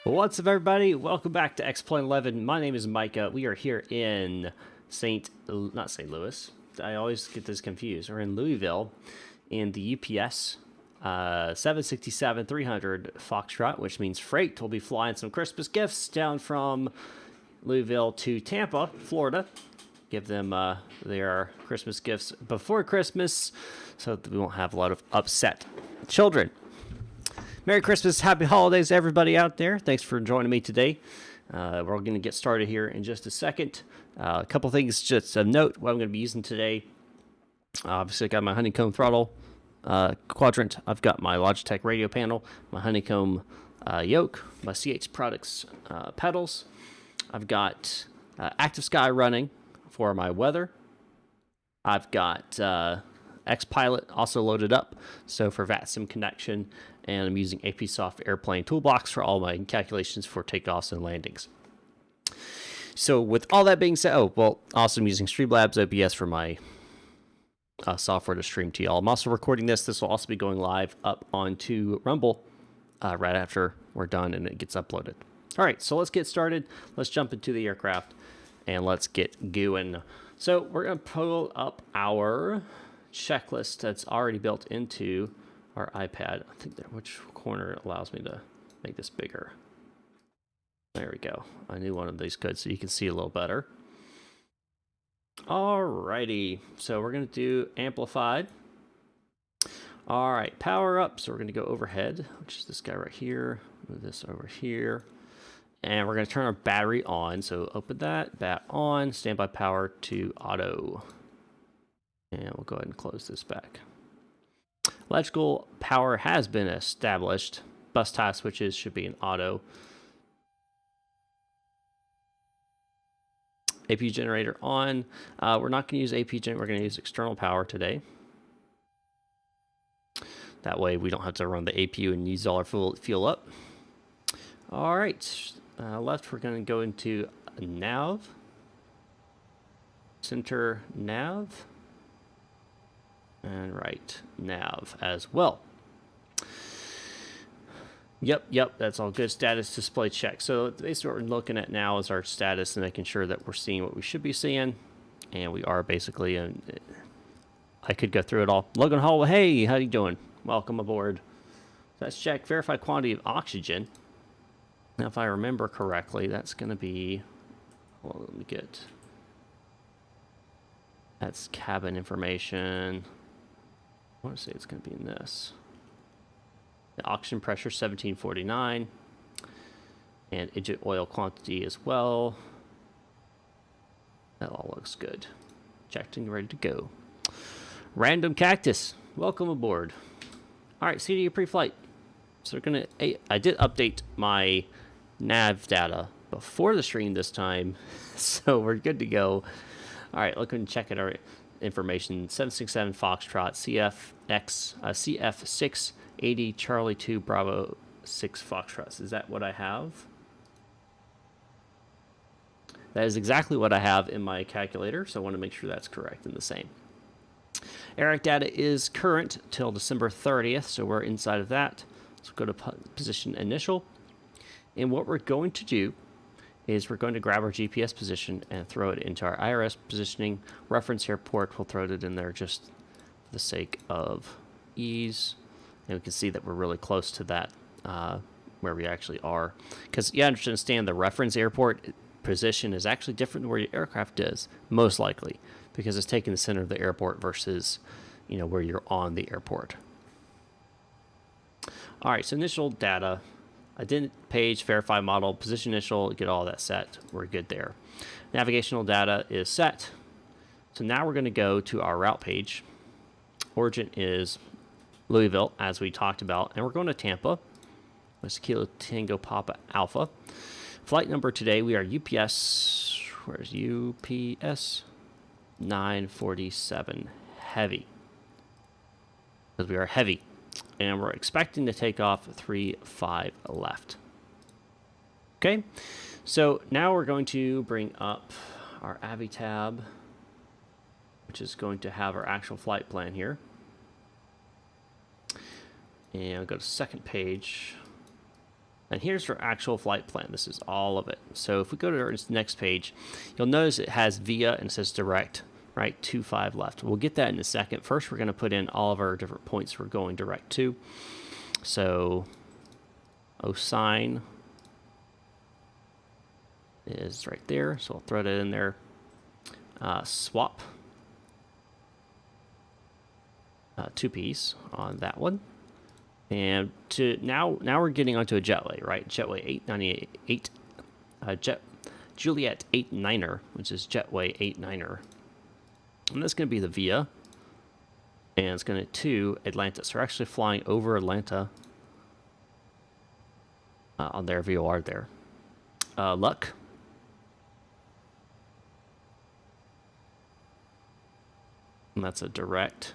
What's up, everybody? Welcome back to X-Plane 11. My name is Micah. We are here in not St. Louis. I always get this confused. We're in Louisville in the UPS 767-300 Foxtrot, which means freight. We'll be flying some Christmas gifts down from Louisville to Tampa, Florida. Give them their Christmas gifts before Christmas so that we won't have a lot of upset children. Merry Christmas, happy holidays, everybody out there. Thanks for joining me today. We're going to get started here in just a second. A couple things just a note what I'm going to be using today. Obviously, I got my Honeycomb throttle Quadrant. I've got my Logitech radio panel, my Honeycomb Yoke, my CH Products pedals. I've got Active Sky running for my weather. I've got XPilot also loaded up, so for VATSIM connection, and I'm using APSoft Airplane Toolbox for all my calculations for takeoffs and landings. So with all that being said, also I'm using Streamlabs OBS for my software to stream to y'all. I'm also recording this. This will also be going live up onto Rumble right after we're done and it gets uploaded. All right, so let's get started. Let's jump into the aircraft and let's get going. So we're going to pull up our checklist that's already built into our iPad. I think that which corner allows me to make this bigger. There we go. I knew one of these could, so you can see a little better. Alrighty, so we're going to do amplified. All right, power up. So we're going to go overhead, which is this guy right here. Move this over here. And we're going to turn our battery on. So open that, bat on, standby power to auto. And we'll go ahead and close this back. Electrical power has been established. Bus tie switches should be in auto. AP generator on. We're not going to use AP generator. We're going to use external power today. That way we don't have to run the APU and use all our fuel up. All right. Left, we're going to go into nav. Center nav. And right nav as well. Yep, that's all good. Status display check. So basically what we're looking at now is our status and making sure that we're seeing what we should be seeing. And we are basically, I could go through it all. Logan Hall, hey, how you doing? Welcome aboard. Let's check, verify quantity of oxygen. Now, if I remember correctly, that's going to be, well, let me get, that's cabin information. I want to say it's going to be in this. The oxygen pressure 1749, and engine oil quantity as well. That all looks good. Checked and ready to go. Random Cactus, welcome aboard. All right, CDU pre-flight. So we're gonna. I did update my nav data before the stream this time, so we're good to go. All right, looking to check at our information. 767 Foxtrot CF 680 Charlie 2 Bravo 6 Foxtrot. Is that what I have? That is exactly what I have in my calculator, so I want to make sure that's correct and the same. ARIC data is current till December 30th, so we're inside of that. So go to position initial. And what we're going to do is we're going to grab our GPS position and throw it into our IRS positioning. Reference airport, we'll throw it in there just for the sake of ease. And we can see that we're really close to that, where we actually are. Because you understand the reference airport position is actually different than where your aircraft is, most likely, because it's taking the center of the airport versus, where you're on the airport. All right, so initial data. Identity page, verify model, position initial, get all that set. We're good there. Navigational data is set. So now we're going to go to our route page. Origin is Louisville, as we talked about, and we're going to Tampa. West Kilo Tango Papa Alpha. Flight number today, we are UPS, where's UPS? 947 heavy. Because we are heavy. And we're expecting to take off 3-5 left. Okay, so now we're going to bring up our Avi tab, which is going to have our actual flight plan here. And I'll go to second page. And here's your actual flight plan. This is all of it. So if we go to our next page, you'll notice it has via and it says direct, right? 2-5 left. We'll get that in a second. First, we're going to put in all of our different points we're going direct to. So OSIGN is right there. So I'll throw that in there. Swap 2Ps on that one. And to now we're getting onto a jetway, right? Jetway 898, Juliet 89er, which is jetway 89er. And that's going to be the VIA. And it's going to Atlanta. So we're actually flying over Atlanta on their VOR there. Luck. And that's a direct.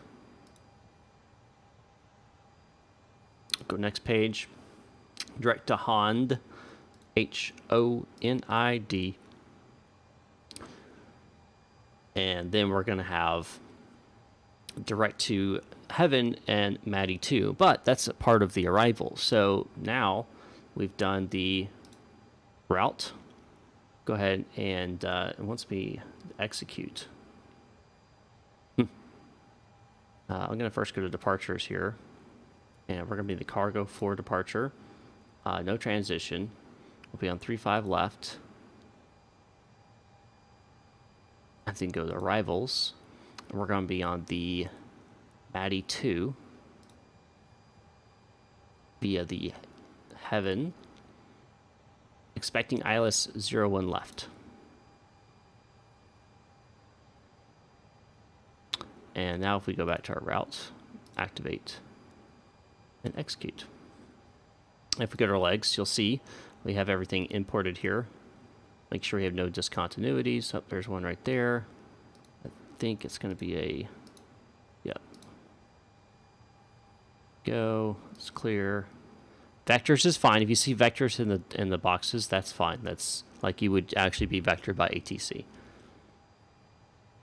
Go next page. Direct to HOND. HONID. And then we're going to have direct to Heaven and Maddie 2. But that's a part of the arrival. So now we've done the route. Go ahead and it wants me to execute. I'm going to first go to departures here. And we're going to be the cargo for departure. No transition. We'll be on 3-5 left. I think go to arrivals. And we're going to be on the Maddie 2 via the Heaven. Expecting ILS 01 left. And now if we go back to our route, activate and execute. If we go to our legs, you'll see we have everything imported here. Make sure we have no discontinuities. Oh, there's one right there. I think it's going to be a, yep. Go, it's clear. Vectors is fine. If you see vectors in the boxes, that's fine. That's like you would actually be vectored by ATC.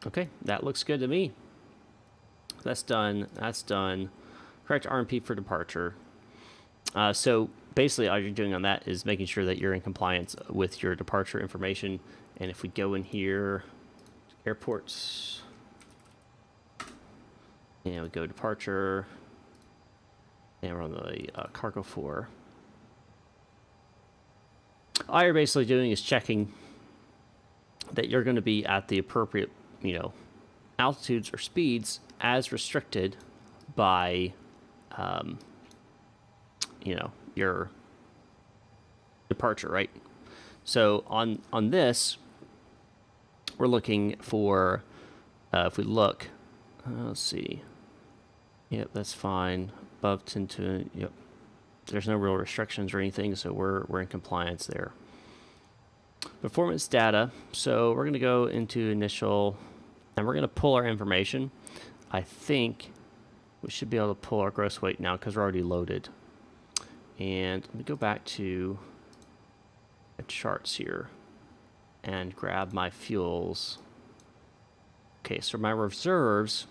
Okay, that looks good to me. That's done. That's done. Correct RMP for departure. So basically all you're doing on that is making sure that you're in compliance with your departure information. And if we go in here, airports, and we go departure, and we're on the cargo 4. All you're basically doing is checking that you're going to be at the appropriate, altitudes or speeds as restricted by your departure, right? So on this, we're looking for, if we look, let's see. Yep, that's fine. Above 10 to, yep. There's no real restrictions or anything, so we're in compliance there. Performance data. So we're going to go into initial, and we're going to pull our information. I think we should be able to pull our gross weight now because we're already loaded. And let me go back to the charts here and grab my fuels. Okay, so my reserves,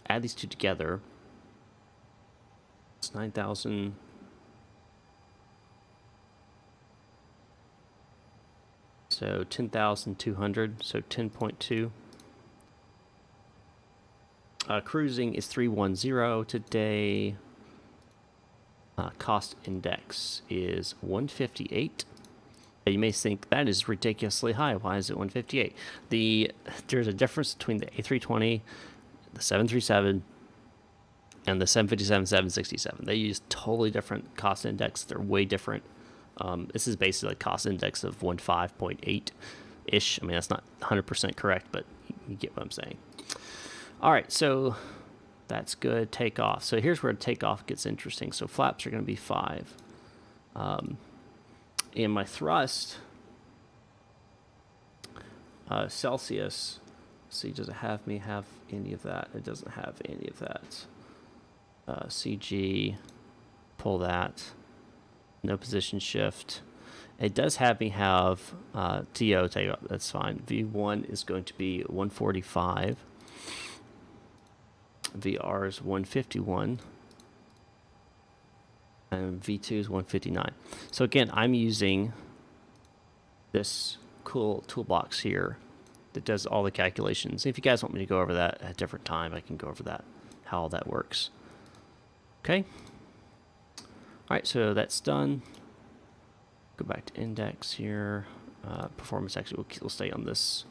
add these two together. It's 9,000. So 10,200, so 10.2. Cruising is 310 today. Cost index is 158. You may think that is ridiculously high. Why is it 158? There's a difference between the A320, the 737, and the 757, 767. They use totally different cost index. They're way different. This is basically like cost index of 15.8-ish. I mean, that's not 100% correct, but you get what I'm saying. All right, so that's good. Takeoff. So here's where takeoff gets interesting. So flaps are going to be 5. And my thrust, Celsius, see, does it have me have any of that? It doesn't have any of that. CG, pull that. No position shift. It does have me have TO takeoff. That's fine. V1 is going to be 145. VR is 151. and V2 is 159. So again, I'm using this cool toolbox here that does all the calculations. If you guys want me to go over that at a different time, I can go over that, how all that works. Okay. All right, so that's done. Go back to index here. Performance actually will stay on this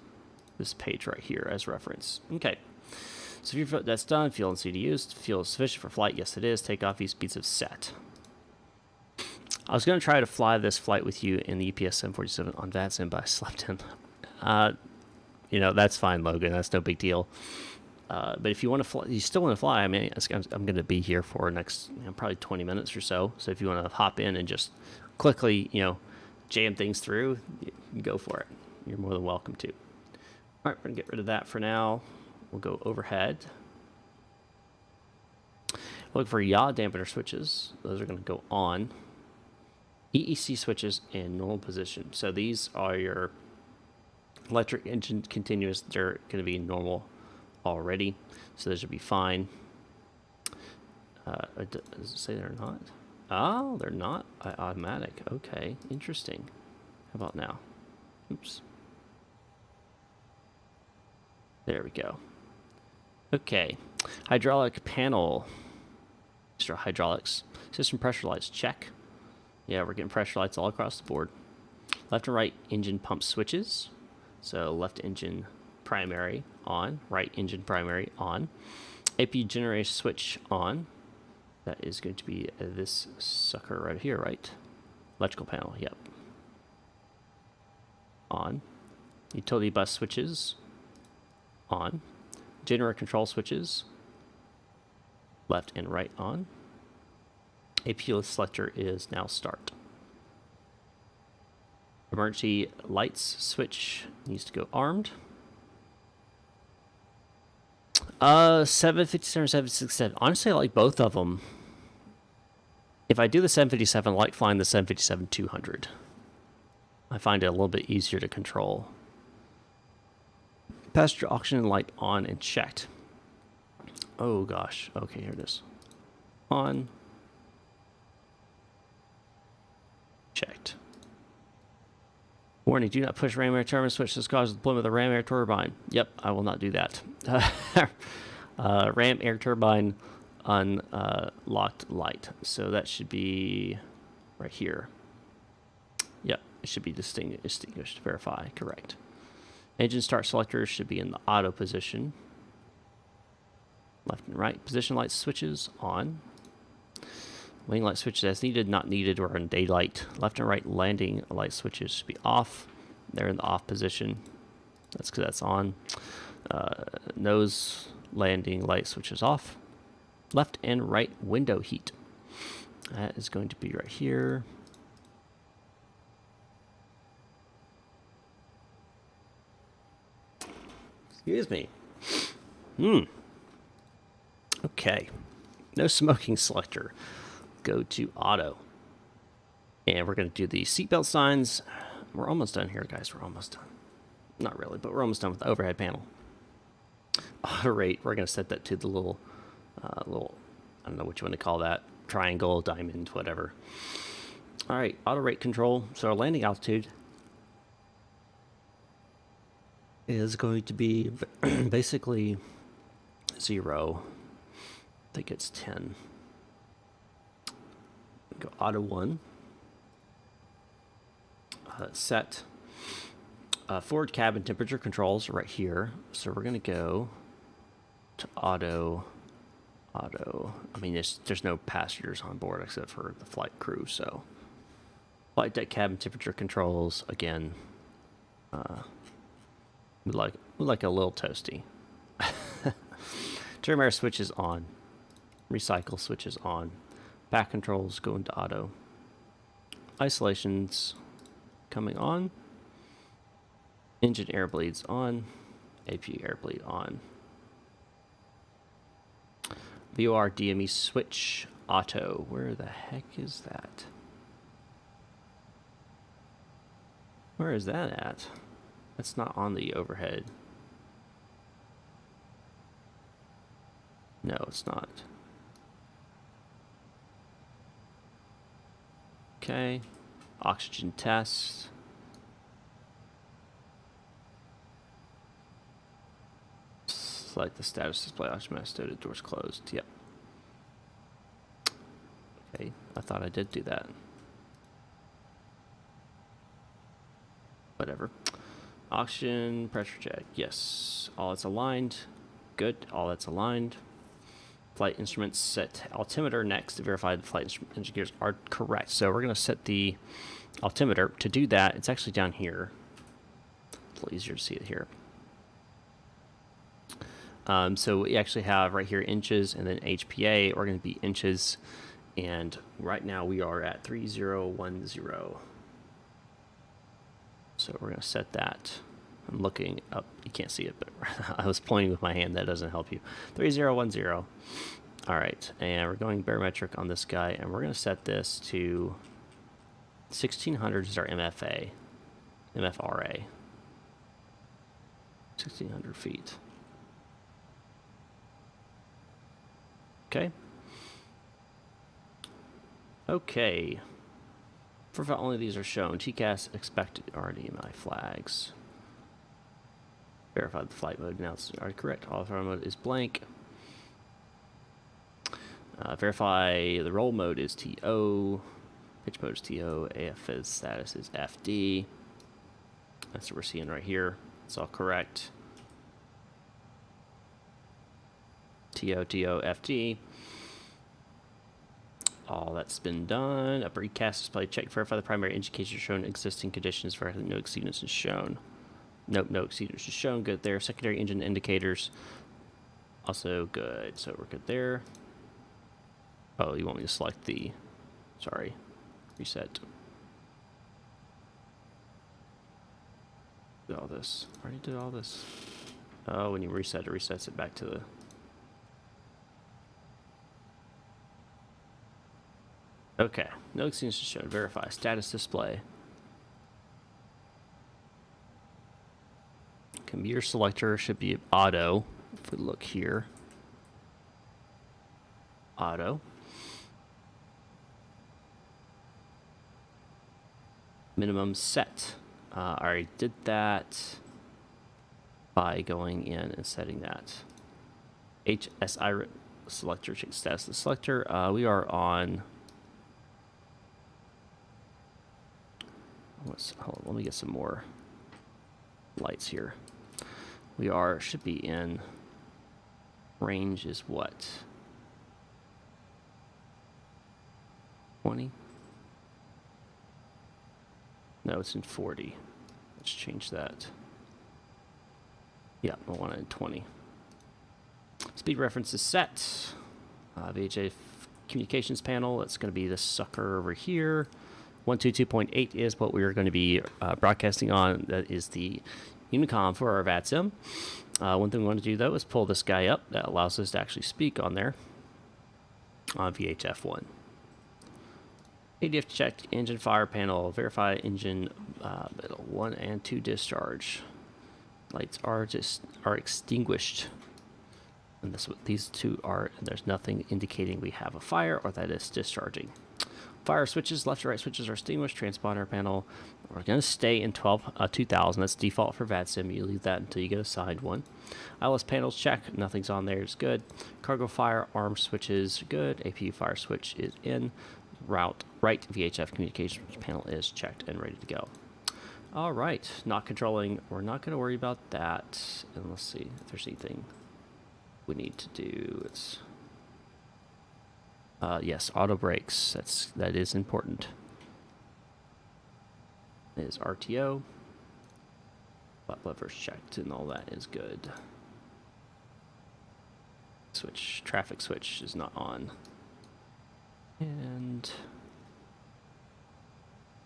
page right here as reference. Okay. So if that's done, fuel and CDUs. Fuel is sufficient for flight. Yes, it is. Takeoff view speeds have set. I was going to try to fly this flight with you in the EPS 747 on VATSIM, but I slept in. You know, that's fine, Logan. That's no big deal. But if you want to fly, you still want to fly. I mean, I'm going to be here for next, probably 20 minutes or so. So if you want to hop in and just quickly, jam things through, you can go for it. You're more than welcome to. All right, we're going to get rid of that for now. We'll go overhead. Look for yaw dampener switches. Those are going to go on. EEC switches in normal position. So these are your electric engine continuous. They're going to be normal already, so those should be fine. Does it say they're not? Oh, they're not automatic. Okay, interesting. How about now? Oops. There we go. Okay, hydraulic panel. Extra hydraulics. System pressure lights, check. Yeah, we're getting pressure lights all across the board. Left and right engine pump switches. So left engine primary on, right engine primary on. AP generator switch on. That is going to be this sucker right here, right? Electrical panel, yep. On. Utility bus switches on. Generator control switches left and right on. AP selector is now start. Emergency lights switch needs to go armed. 757 or 767. Honestly, I like both of them. If I do the 757, I like flying the 757-200. I find it a little bit easier to control. Passenger oxygen light on and checked. Oh gosh. Okay, here it is. On. Checked. Warning, do not push ram air turbine switch. This causes the deployment of the ram air turbine. Yep, I will not do that. Ram air turbine unlocked light. So that should be right here. Yep, it should be distinguished. Verify, correct. Engine start selector should be in the auto position. Left and right position light switches on. Wing light switches as needed, not needed, or in daylight. Left and right landing light switches should be off. They're in the off position. That's because that's on. Nose landing light switches off. Left and right window heat. That is going to be right here. Excuse me. Okay. No smoking selector. Go to auto. And we're going to do the seatbelt signs. We're almost done here, guys. We're almost done. Not really, but we're almost done with the overhead panel. Auto rate, we're going to set that to the little, I don't know what you want to call that. Triangle, diamond, whatever. All right, auto rate control. So our landing altitude is going to be basically 0. I think it's 10. Go auto 1. Set forward cabin temperature controls right here. So we're going to go to auto. I mean, there's no passengers on board except for the flight crew. So flight deck cabin temperature controls again. We like a little toasty. Trim air switches on. Recycle switches on. Back controls go into auto. Isolations coming on. Engine air bleeds on. AP air bleed on. VOR DME switch auto. Where the heck is that? Where is that at? That's not on the overhead. No, it's not. Okay. Oxygen test. Select the status display. Oxygen stated doors closed. Yep. Okay. I thought I did do that. Whatever. Oxygen pressure check. Yes. All that's aligned. Good. All that's aligned. Flight instruments set altimeter next to verify the flight instrument indicators are correct. So we're going to set the altimeter. To do that, it's actually down here. It's a little easier to see it here. So we actually have right here inches and then HPA are going to be inches. And right now we are at 3010. So we're going to set that. I'm looking up. You can't see it, but I was pointing with my hand. That doesn't help you. 3010. All right. And we're going barometric on this guy. And we're going to set this to 1600 is our MFRA. 1600 feet. Okay. Okay. For only these are shown. TCAS expected RDMI flags. Verify the flight mode announced are correct. All throttle mode is blank. Verify the roll mode is TO. Pitch mode is TO. AFS status is FD. That's what we're seeing right here. It's all correct. TO, FD. All that's been done. Upper ECAS display check. Verify the primary indications shown. Existing conditions. Verify no exceedance is shown. Nope, no exceedance is shown. Good there. Secondary engine indicators. Also good. So we're good there. Oh, you want me to select the... Sorry. Reset. Did all this. Already did all this. Oh, when you reset, it resets it back to the... Okay. No exceedance is shown. Verify. Status display. Computer selector should be auto. If we look here. Auto. Minimum set. I already did that by going in and setting that. HSI selector, check status of the selector. We are on... Hold on, let me get some more lights here. We are, should be in, range is what? 20? No, it's in 40. Let's change that. Yeah, I want it in 20. Speed reference is set. VHF communications panel, that's going to be this sucker over here. 122.8 is what we are going to be broadcasting on. That is the Unicom for our VATSIM. One thing we want to do, though, is pull this guy up. That allows us to actually speak on there on VHF1. ADF checked engine fire panel. Verify engine 1 and 2 discharge. Lights are extinguished. And this, these two are, there's nothing indicating we have a fire or that it's discharging. Fire switches, left to right switches are extinguished. Transponder panel, we're going to stay in 2000. That's default for VATSIM. You leave that until you get assigned one. ILS panels check. Nothing's on there. It's good. Cargo fire arm switches, good. APU fire switch is in. Route right VHF communications panel is checked and ready to go. All right. Not controlling. We're not going to worry about that. And let's see if there's anything we need to do. It's... yes, auto brakes. That is important. It is RTO. Flat levers checked and all that is good. Switch, traffic switch is not on. And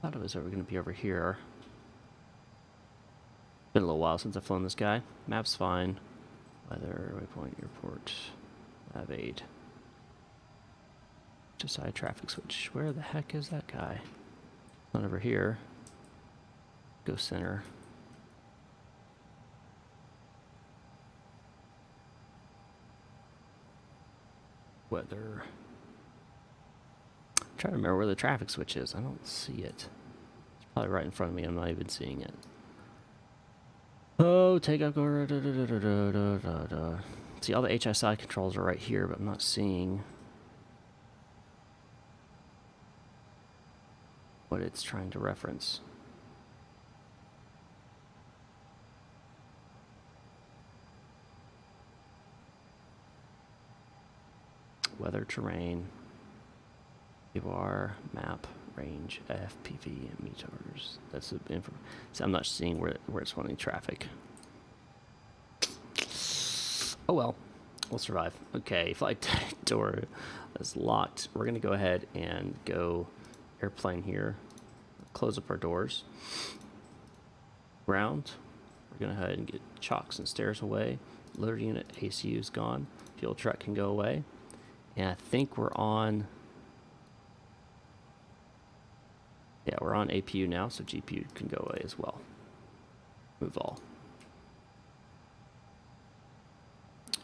I thought it was ever going to be over here. Been a little while since I've flown this guy. Map's fine. Weather, waypoint, airport, nav aid. Decide traffic switch. Where the heck is that guy? Not over here. Go center. Weather. trying to remember where the traffic switch is. I don't see it. It's probably right in front of me. I'm not even seeing it. Oh, take up. See, all the HSI controls are right here, but I'm not seeing what it's trying to reference. Weather, terrain, AVAR, map, range, FPV, and meters. That's the info. So I'm not seeing where it's running traffic. Oh well, we'll survive. Okay, flight door is locked. We're gonna go ahead and go airplane here. Close up our doors. Ground. We're gonna go ahead and get chocks and stairs away. Loader unit, ACU is gone. Fuel truck can go away. And I think we're on. Yeah, we're on APU now, so GPU can go away as well. Move all.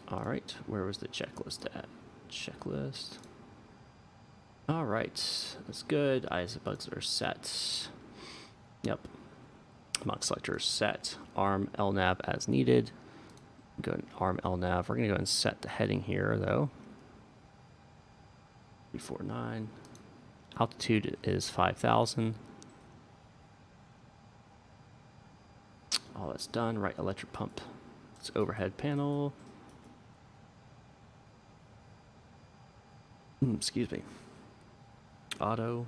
All right, where was the checklist at? Checklist. All right, that's good. ISO bugs are set. Yep. Mock selector is set. ARM LNAV as needed. Go to ARM LNAV. We're gonna go and set the heading here though. 349. Altitude is 5,000. All that's done. Right electric pump. It's overhead panel. Excuse me. Auto.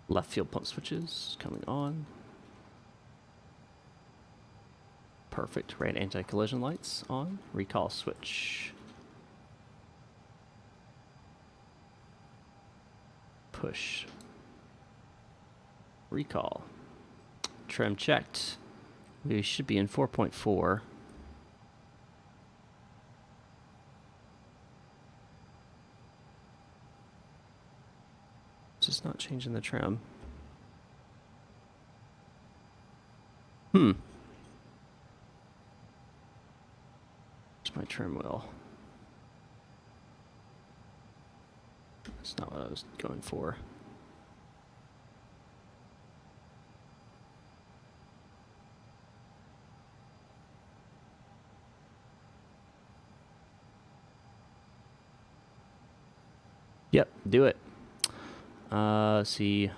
Left field pump switches coming on. Perfect. Ran anti-collision lights on. Recall switch. Push. Recall. Trim checked. We should be in 4.4. Just not changing the trim. Where's my trim wheel? That's not what I was going for. Yep, do it. Let's see.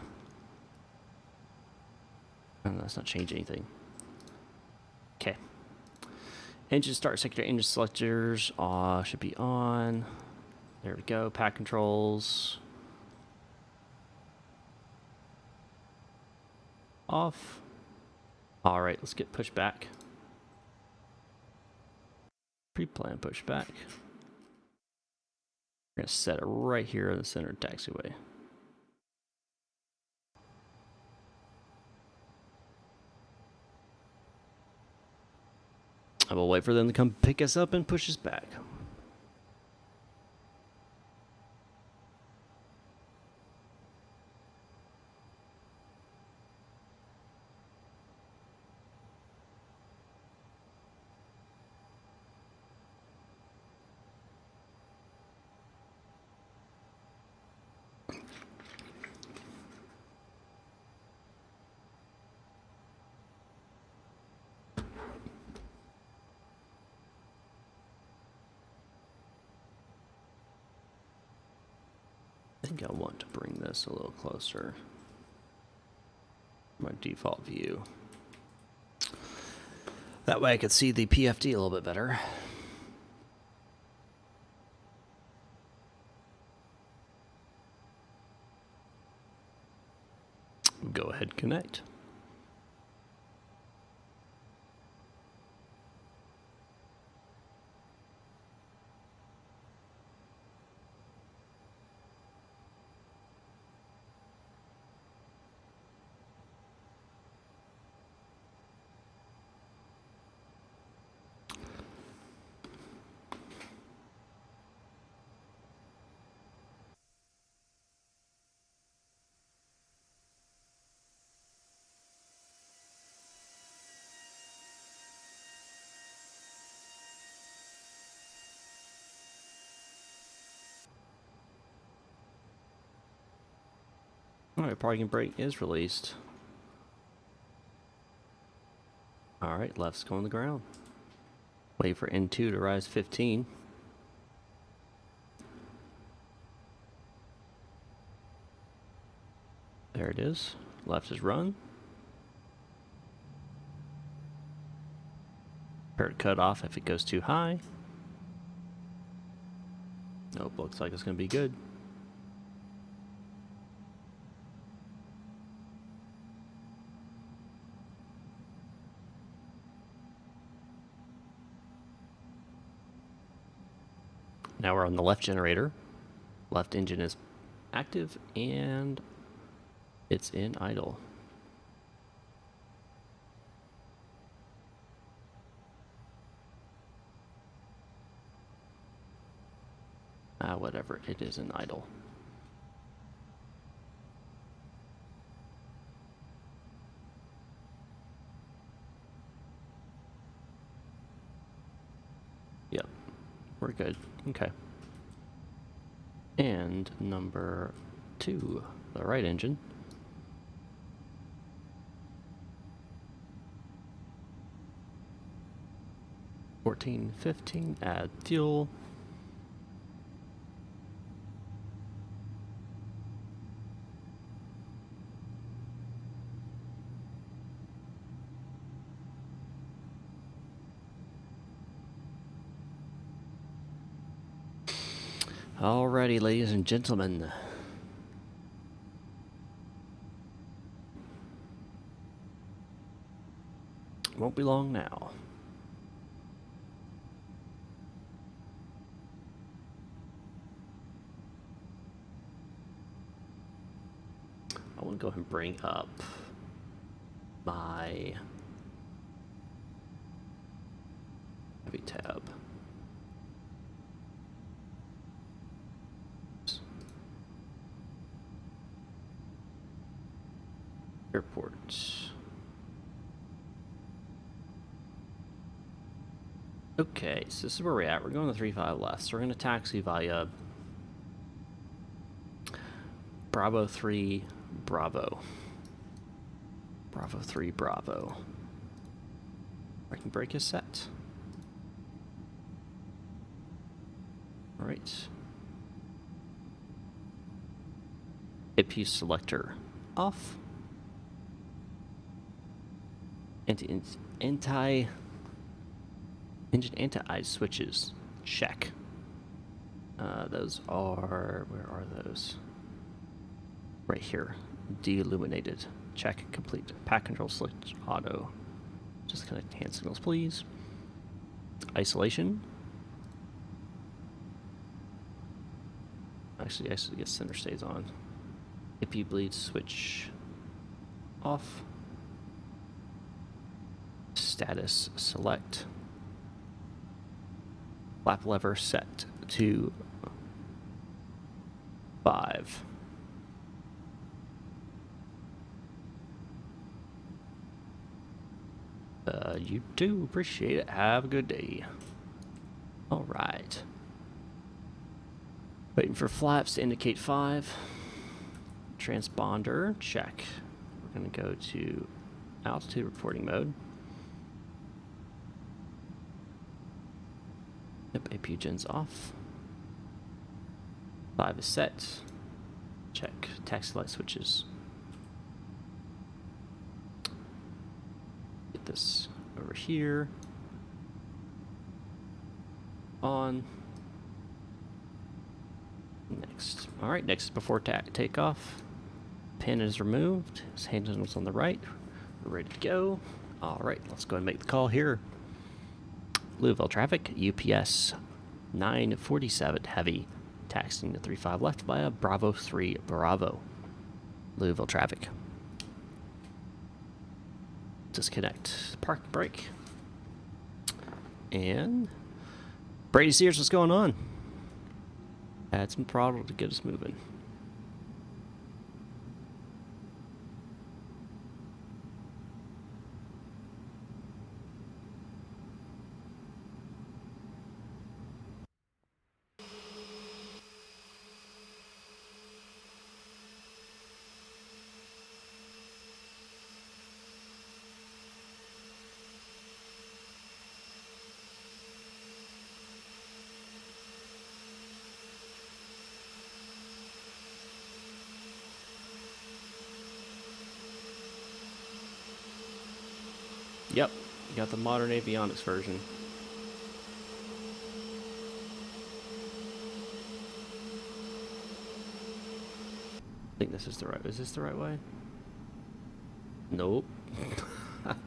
Oh, that's not change anything. Okay. Engine start secondary engine selectors should be on. There we go. Pack controls off. All right, let's get pushback. Pre-plan pushback. We're gonna set it right here in the center of the taxiway. I will wait for them to come pick us up and push us back. I think I want to bring this a little closer. My default view. That way I could see the PFD a little bit better. Go ahead, connect. Alright, parking brake is released. Alright, left's going to the ground. Wait for N2 to rise 15. There it is. Left is run. Prepare to cut off if it goes too high. Nope, looks like it's going to be good. Now we're on the left generator. Left engine is active and it's in idle. Whatever, it is in idle. Yep, we're good. Okay. And number 2, the right engine. $14, $15, add fuel. Alrighty, ladies and gentlemen. Won't be long now. I want to go ahead and bring up my heavy tab. Airport. Okay, so this is where we're at. We're going to 3-5 left. So we're going to taxi via Bravo 3 Bravo. Bravo 3 Bravo. Braking brake is set. Alright. APU selector off. Engine anti-ice switches, check. Those are, where are those? Right here, deilluminated, check, complete. Pack control switch, auto. Disconnect hand signals, please. Isolation. Actually, I guess center stays on. APU bleed switch off. Status select. Flap lever set to 5. You do appreciate it. Have a good day. All right. Waiting for flaps to indicate 5. Transponder check. We're going to go to altitude reporting mode. Yep, APU gen's off. 5 is set. Check. Taxi light switches. Get this over here. On. Next. Alright, next is before takeoff. Pin is removed. His hand signal's on the right. We're ready to go. Alright, let's go ahead and make the call here. Louisville traffic, UPS 947 heavy, taxiing to 35 left via Bravo 3 Bravo. Louisville traffic. Disconnect park brake. And Brady Sears, what's going on? Add some throttle to get us moving. Yep, you got the modern avionics version. I think this is the right. Is this the right way? Nope.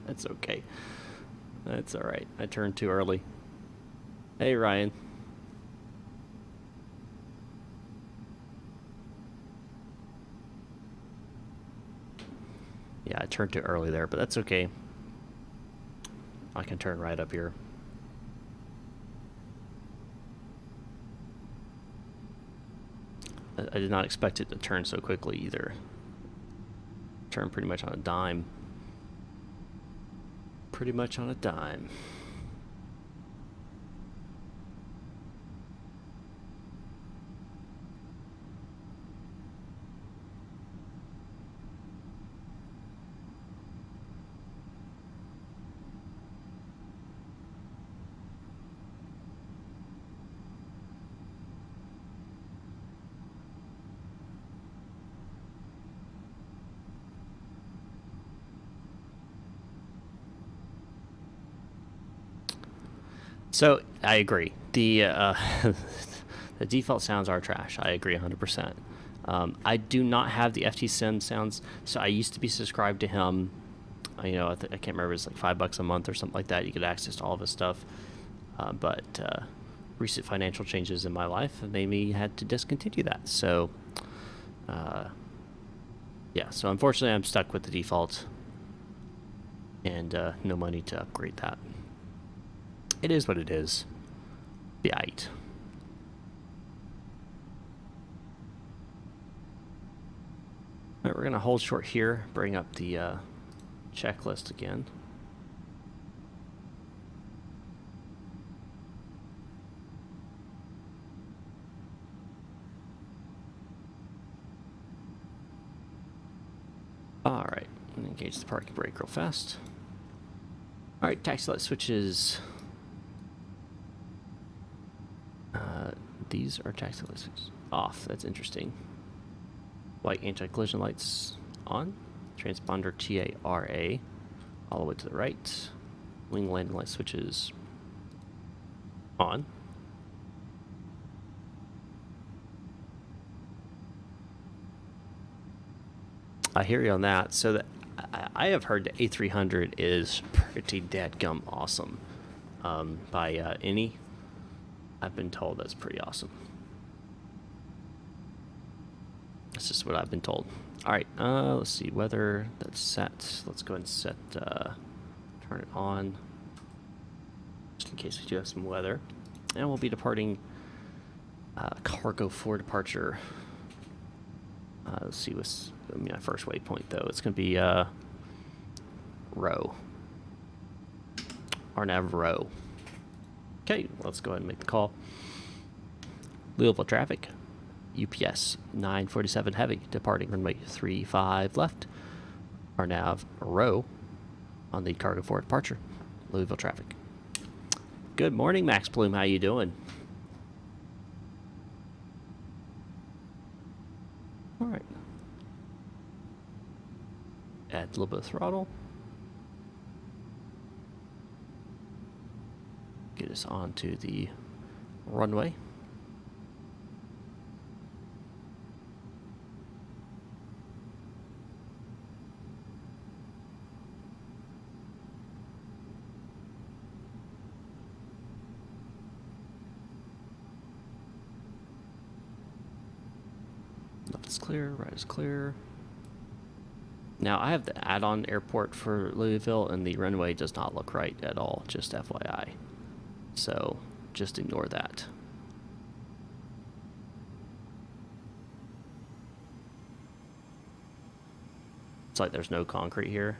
That's okay. That's all right. I turned too early. Hey, Ryan. Yeah, I turned too early there, but that's okay. I can turn right up here. I did not expect it to turn so quickly either. Turned pretty much on a dime. Pretty much on a dime. So I agree. The the default sounds are trash. I agree 100%. I do not have the FT-Sim sounds, so I used to be subscribed to him. You know, I can't remember. It's like $5 a month or something like that. You get access to all of his stuff. But recent financial changes in my life have made me had to discontinue that. So, yeah. So unfortunately, I'm stuck with the default, and no money to upgrade that. It is what it is. Be aight. Alright, we're going to hold short here, bring up the checklist again. Alright, engage the parking brake real fast. Alright, taxi light switches. These are taxi light switches off. That's interesting. White anti-collision lights on. Transponder TARA all the way to the right. Wing landing light switches on. I hear you on that. So I have heard the A300 is pretty dadgum awesome. By any. I've been told that's pretty awesome. That's just what I've been told. All right, let's see, weather, that's set. Let's go ahead and set, turn it on, just in case we do have some weather. And we'll be departing cargo for departure. Let's see what's gonna be my first waypoint, though. It's going to be row. RNAV row. Okay, let's go ahead and make the call. Louisville traffic. UPS 947 heavy, departing runway 35 left. RNAV row on the cargo for departure. Louisville traffic. Good morning, Max Bloom. How you doing? All right. Add a little bit of throttle. Get us onto the runway. Left is clear, right is clear. Now I have the add-on airport for Louisville, and the runway does not look right at all, just FYI. So just ignore that. It's like there's no concrete here.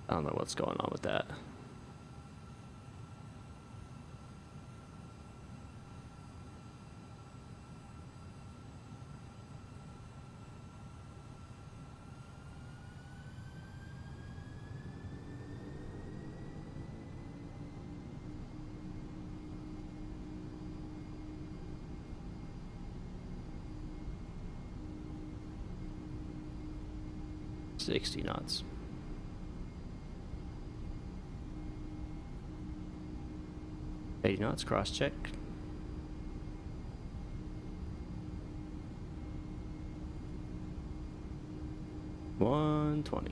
I don't know what's going on with that. 60 knots. $80 knots, cross check. $120.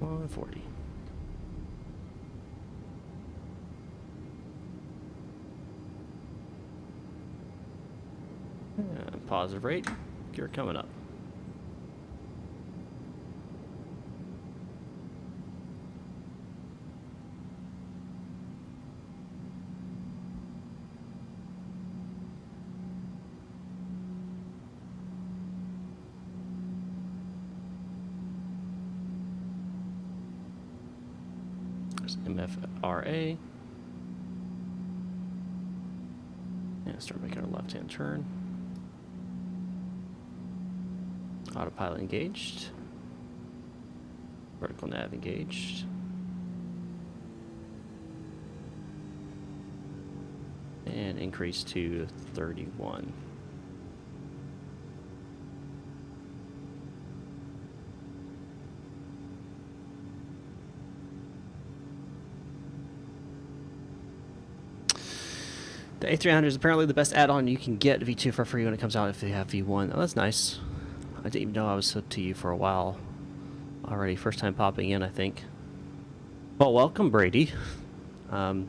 $140. And positive rate, gear coming up. MFRA. And start making our left-hand turn. Autopilot engaged. Vertical nav engaged. And increase to 31. The A300 is apparently the best add-on you can get V2 for free when it comes out if you have V1. Oh, that's nice. I didn't even know I was subbed to you for a while already. First time popping in, I think. Well, welcome, Brady. I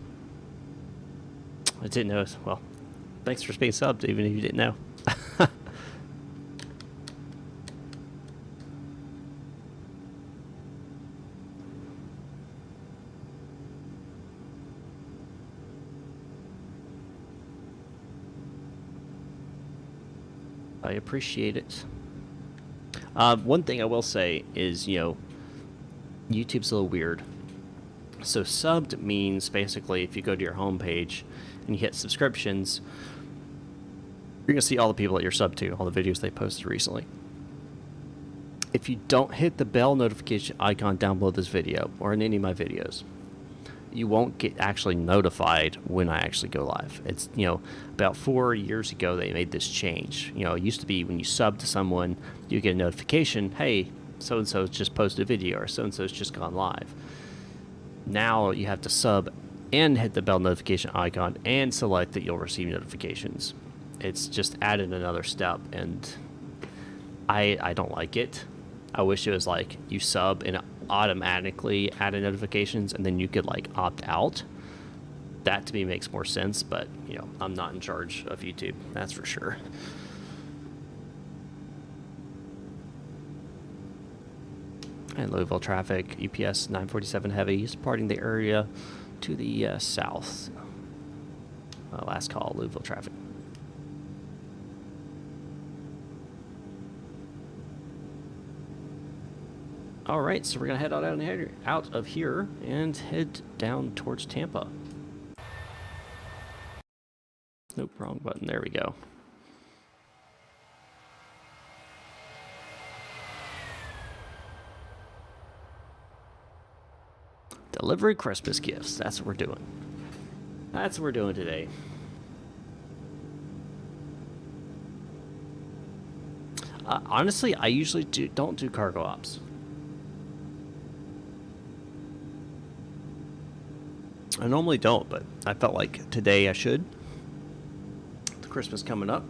didn't know. Well, thanks for being subbed, even if you didn't know. I appreciate it. One thing I will say is, you know, YouTube's a little weird. So subbed means basically if you go to your home page and you hit subscriptions, you're going to see all the people that you're subbed to, all the videos they posted recently. If you don't hit the bell notification icon down below this video or in any of my videos, you won't get actually notified when I actually go live. It's, you know, about 4 years ago they made this change. You know, it used to be when you sub to someone, you get a notification, hey, so-and-so's just posted a video or so-and-so's just gone live. Now you have to sub and hit the bell notification icon and select that you'll receive notifications. It's just added another step, and I don't like it. I wish it was like you sub and it automatically added notifications and then you could like opt out. That to me makes more sense, but you know, I'm not in charge of YouTube, that's for sure. And Louisville traffic, UPS 947 heavy, departing the area to the south. Last call, Louisville traffic. All right, so we're gonna head out of here and head down towards Tampa. Nope, wrong button. There we go. Delivery Christmas gifts. That's what we're doing. That's what we're doing today. Honestly, I usually don't do cargo ops. I normally don't, but I felt like today I should. The Christmas coming up.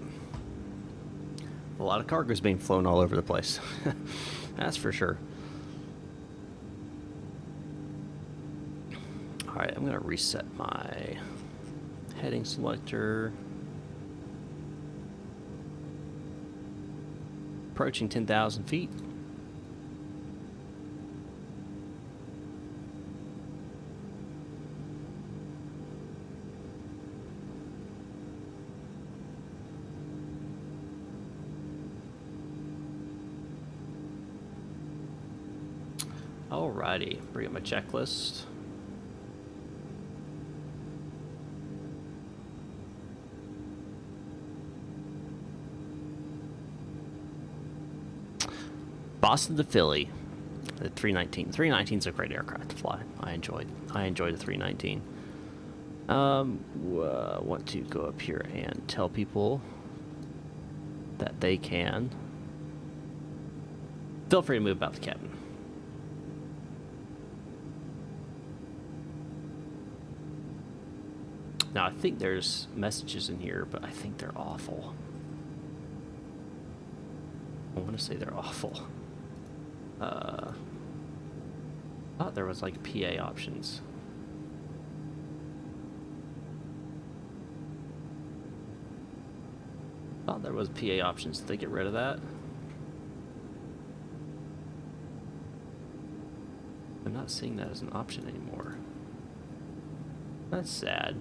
A lot of cargo's being flown all over the place. That's for sure. Alright, I'm going to reset my heading selector. Approaching 10,000 feet. Alrighty, bring up my checklist. Boston to Philly, the 319. 319 is a great aircraft to fly. I enjoy the 319. Want to go up here and tell people that they can. Feel free to move about the cabin. Now, I think there's messages in here, but I think they're awful. I want to say they're awful. I thought there was like PA options. Thought there was PA options. Did they get rid of that? I'm not seeing that as an option anymore. That's sad.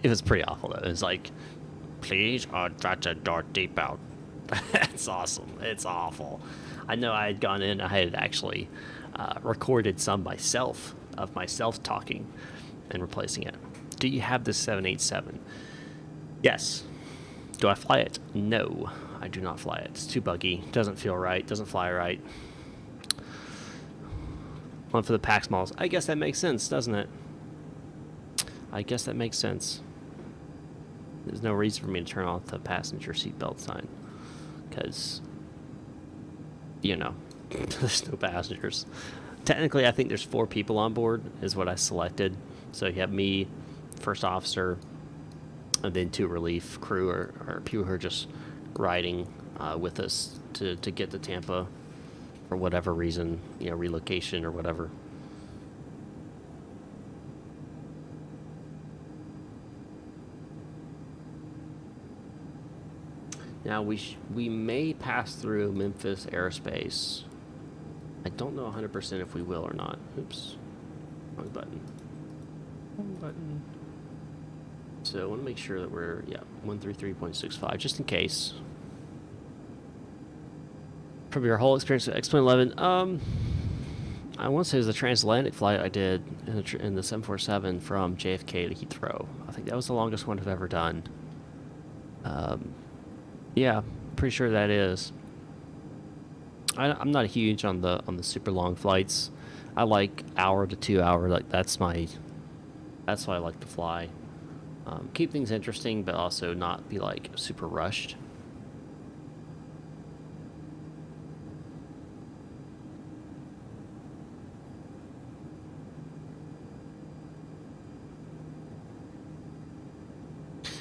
It was pretty awful though. It was like, please try to dart deep out. That's awesome. It's awful. I know I had gone in. I had actually recorded some myself of myself talking and replacing it. Do you have the 787? Yes. Do I fly it? No, I do not fly it. It's too buggy. Doesn't feel right. Doesn't fly right. One for the PAX models. I guess that makes sense, doesn't it? I guess that makes sense. There's no reason for me to turn off the passenger seatbelt sign. Because, you know, there's no passengers. Technically, I think there's 4 people on board, is what I selected. So you have me, first officer, and then 2 relief crew or people who are just riding with us to get to Tampa for whatever reason, you know, relocation or whatever. Now we may pass through Memphis Aerospace. I don't know 100% if we will or not. Oops, wrong button. Wrong button. So I want to make sure that we're 133.65 just in case. From your whole experience with X-Plane 11, I want to say it was the transatlantic flight I did in the 747 from JFK to Heathrow. I think that was the longest one I've ever done. Yeah, pretty sure that is. I'm not huge on the super long flights. I like hour to 2 hour. Like that's why I like to fly. Keep things interesting, but also not be like super rushed.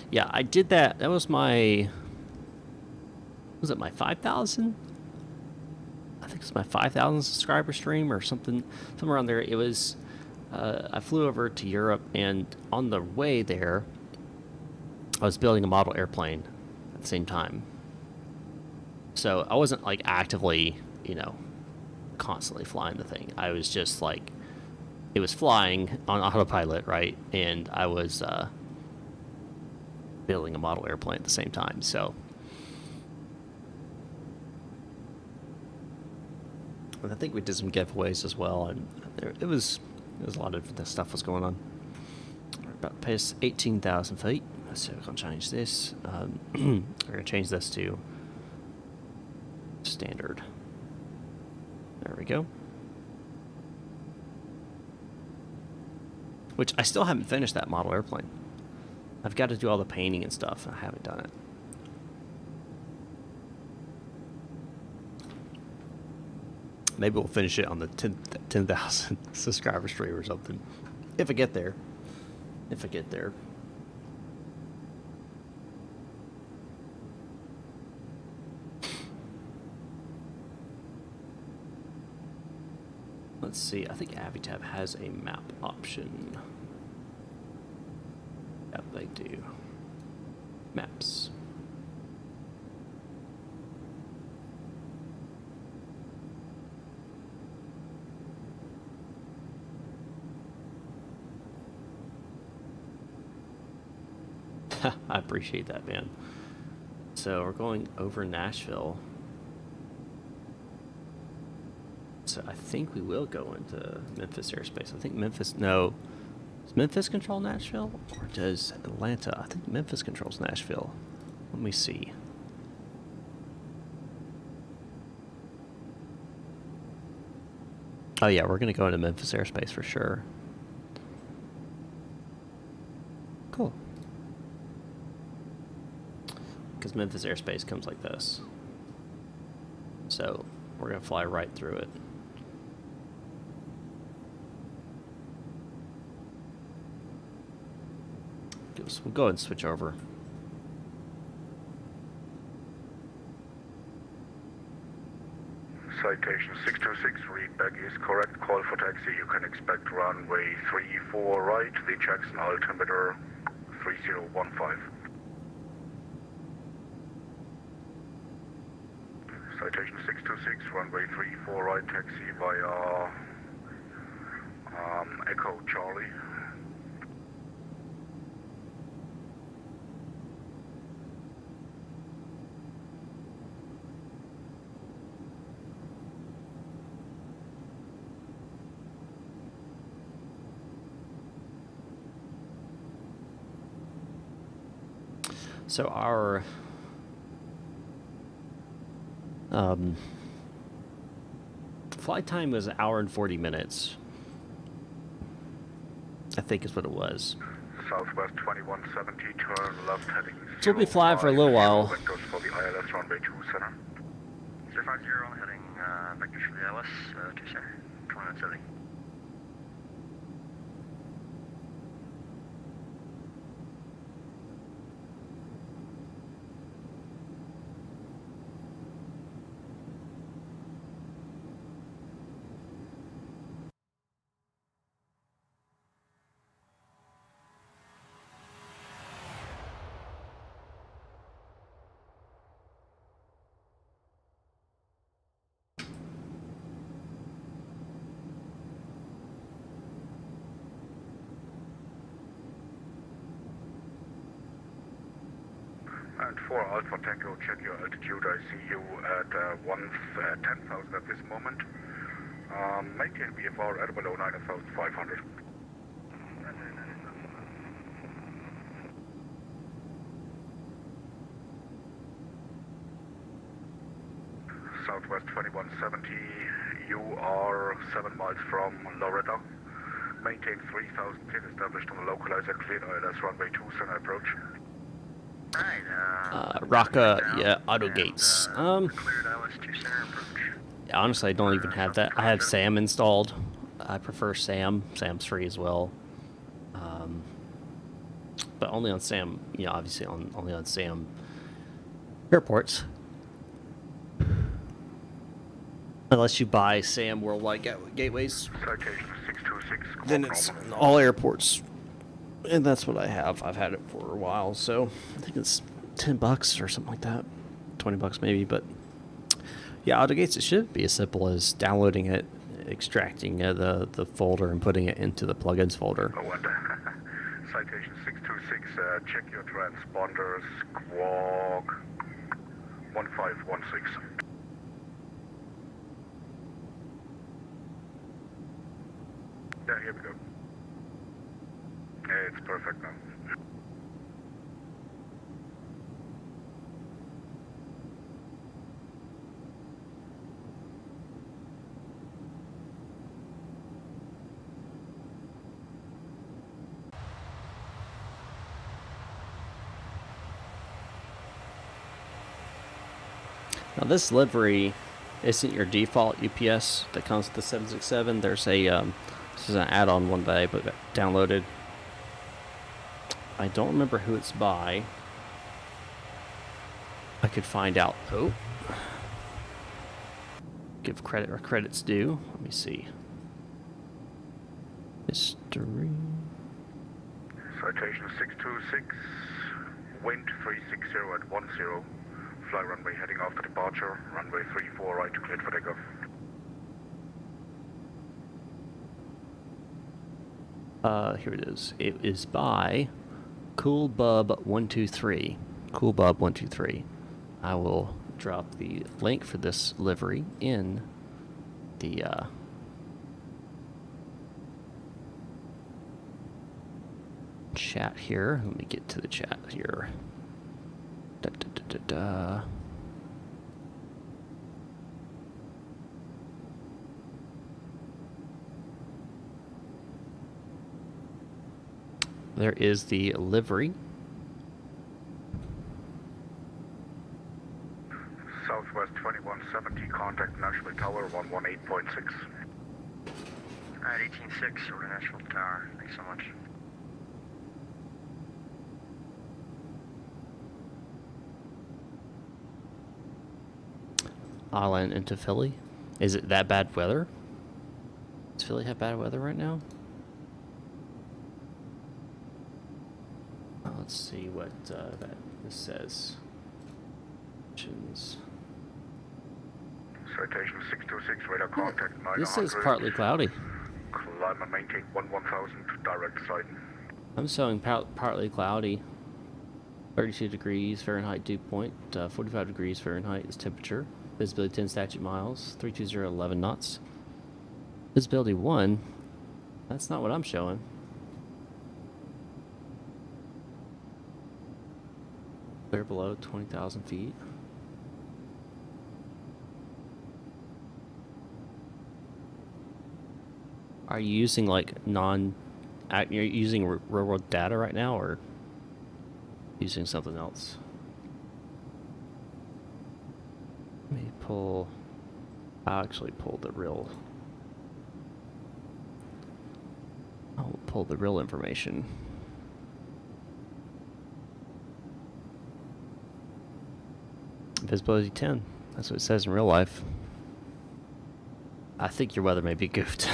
Yeah, I did that. That was my... Was it my 5,000? I think it's my 5,000 subscriber stream or something, somewhere around there. It was... I flew over to Europe, and on the way there, I was building a model airplane at the same time. So I wasn't like actively, you know, constantly flying the thing. I was just like, it was flying on autopilot, right? And I was building a model airplane at the same time. So, and I think we did some giveaways as well, and it was a lot of different stuff was going on. We're about to pass 18,000 feet. So we're gonna change this. We're gonna change this to standard. There we go. Which I still haven't finished that model airplane. I've got to do all the painting and stuff. I haven't done it. Maybe we'll finish it on the 10,000 subscriber stream or something. If I get there. If I get there. Let's see, I think Avitab has a map option. Yep, they do. Maps. I appreciate that, man. So we're going over Nashville. So I think we will go into Memphis airspace. I think Memphis, no. Does Memphis control Nashville? Or does Atlanta? I think Memphis controls Nashville. Let me see. Oh yeah, we're going to go into Memphis airspace for sure. Cool. Because Memphis airspace comes like this. So we're going to fly right through it. We'll go ahead and switch over. Citation 626, readback is correct. Call for taxi. You can expect runway 34 right, the Jackson altimeter 3015. Citation 626, runway 34 right, taxi via Echo Charlie. So our flight time was 1 hour and 40 minutes. I think is what it was. Southwest 2170, turn left heading. So we'll be flying for a little while. Windows for the ILS runway 2 center. 050 heading vectors for the ILS 2 center, 2170. And for Alpha Tango, check your altitude. I see you at 10,000 at this moment. Maintain VFR at below 9,500. Southwest 2170, you are 7 miles from Loretta. Maintain 3,000 feet established on the localizer, cleared ILS runway 2 center approach. Raqqa, yeah, auto gates. Cleared ILS 2 center approach. Honestly, I don't even have that. I have SAM installed. I prefer SAM. SAM's free as well. But only on SAM, you know, obviously only on SAM airports. Unless you buy SAM Worldwide Gateways, Citation 626. then it's all airports. And that's what I have. I've had it for a while, so I think it's $10 or something like that. $20 maybe, but yeah, AutoGates, it should be as simple as downloading it, extracting the folder, and putting it into the plugins folder. Oh, and Citation 626, check your transponders, squawk 1516. Yeah, here we go. Yeah, it's perfect now. Now this livery isn't your default UPS that comes with the 767. There's a this is an add-on one that I downloaded. I don't remember who it's by. I could find out. Oh, give credit where credit's due. Let me see. History. Citation 626, wind 360 at 10. Fly runway heading after departure. Runway 34 right to clear for takeoff. Here it is. It is by CoolBub123. CoolBub123. I will drop the link for this livery in the chat here. Let me get to the chat here. Da, da, da, da, da. There is the livery. Southwest 2170, contact Nashville Tower 118.6. Alright, 18.6 over to Nashville Tower. Thanks so much. Island into Philly. Is it that bad weather? Does Philly have bad weather right now? Let's see what this says. Citation 626, radar contact 900. This is partly cloudy. Climb and maintain 1000, direct side. I'm showing partly cloudy. 32 degrees Fahrenheit dew point. 45 degrees Fahrenheit is temperature. Visibility 10 statute miles. 320 11 knots. Visibility 1. That's not what I'm showing. Clear below 20,000 feet. Are you using like you're using real world data right now, or using something else? Let me pull. I'll actually pull the real. I'll pull the real information. Visibility 10. That's what it says in real life. I think your weather may be goofed.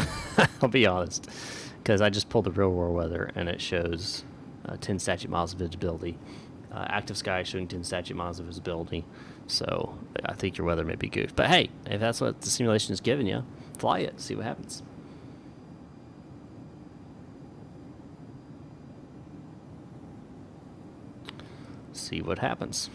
I'll be honest. Because I just pulled the real world weather and it shows 10 statute miles of visibility. Active sky showing 10 statute miles of visibility. So I think your weather may be goofed. But hey, if that's what the simulation is giving you, fly it. See what happens. See what happens.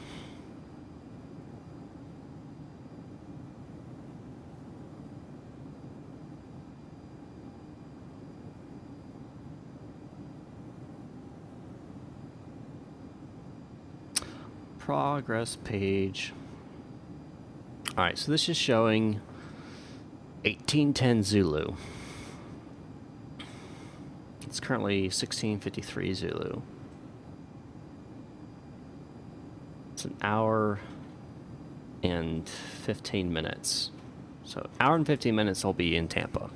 Progress page. Alright, so this is showing 1810 Zulu. It's currently 1653 Zulu. It's an hour and 15 minutes. So hour and 15 minutes I'll be in Tampa.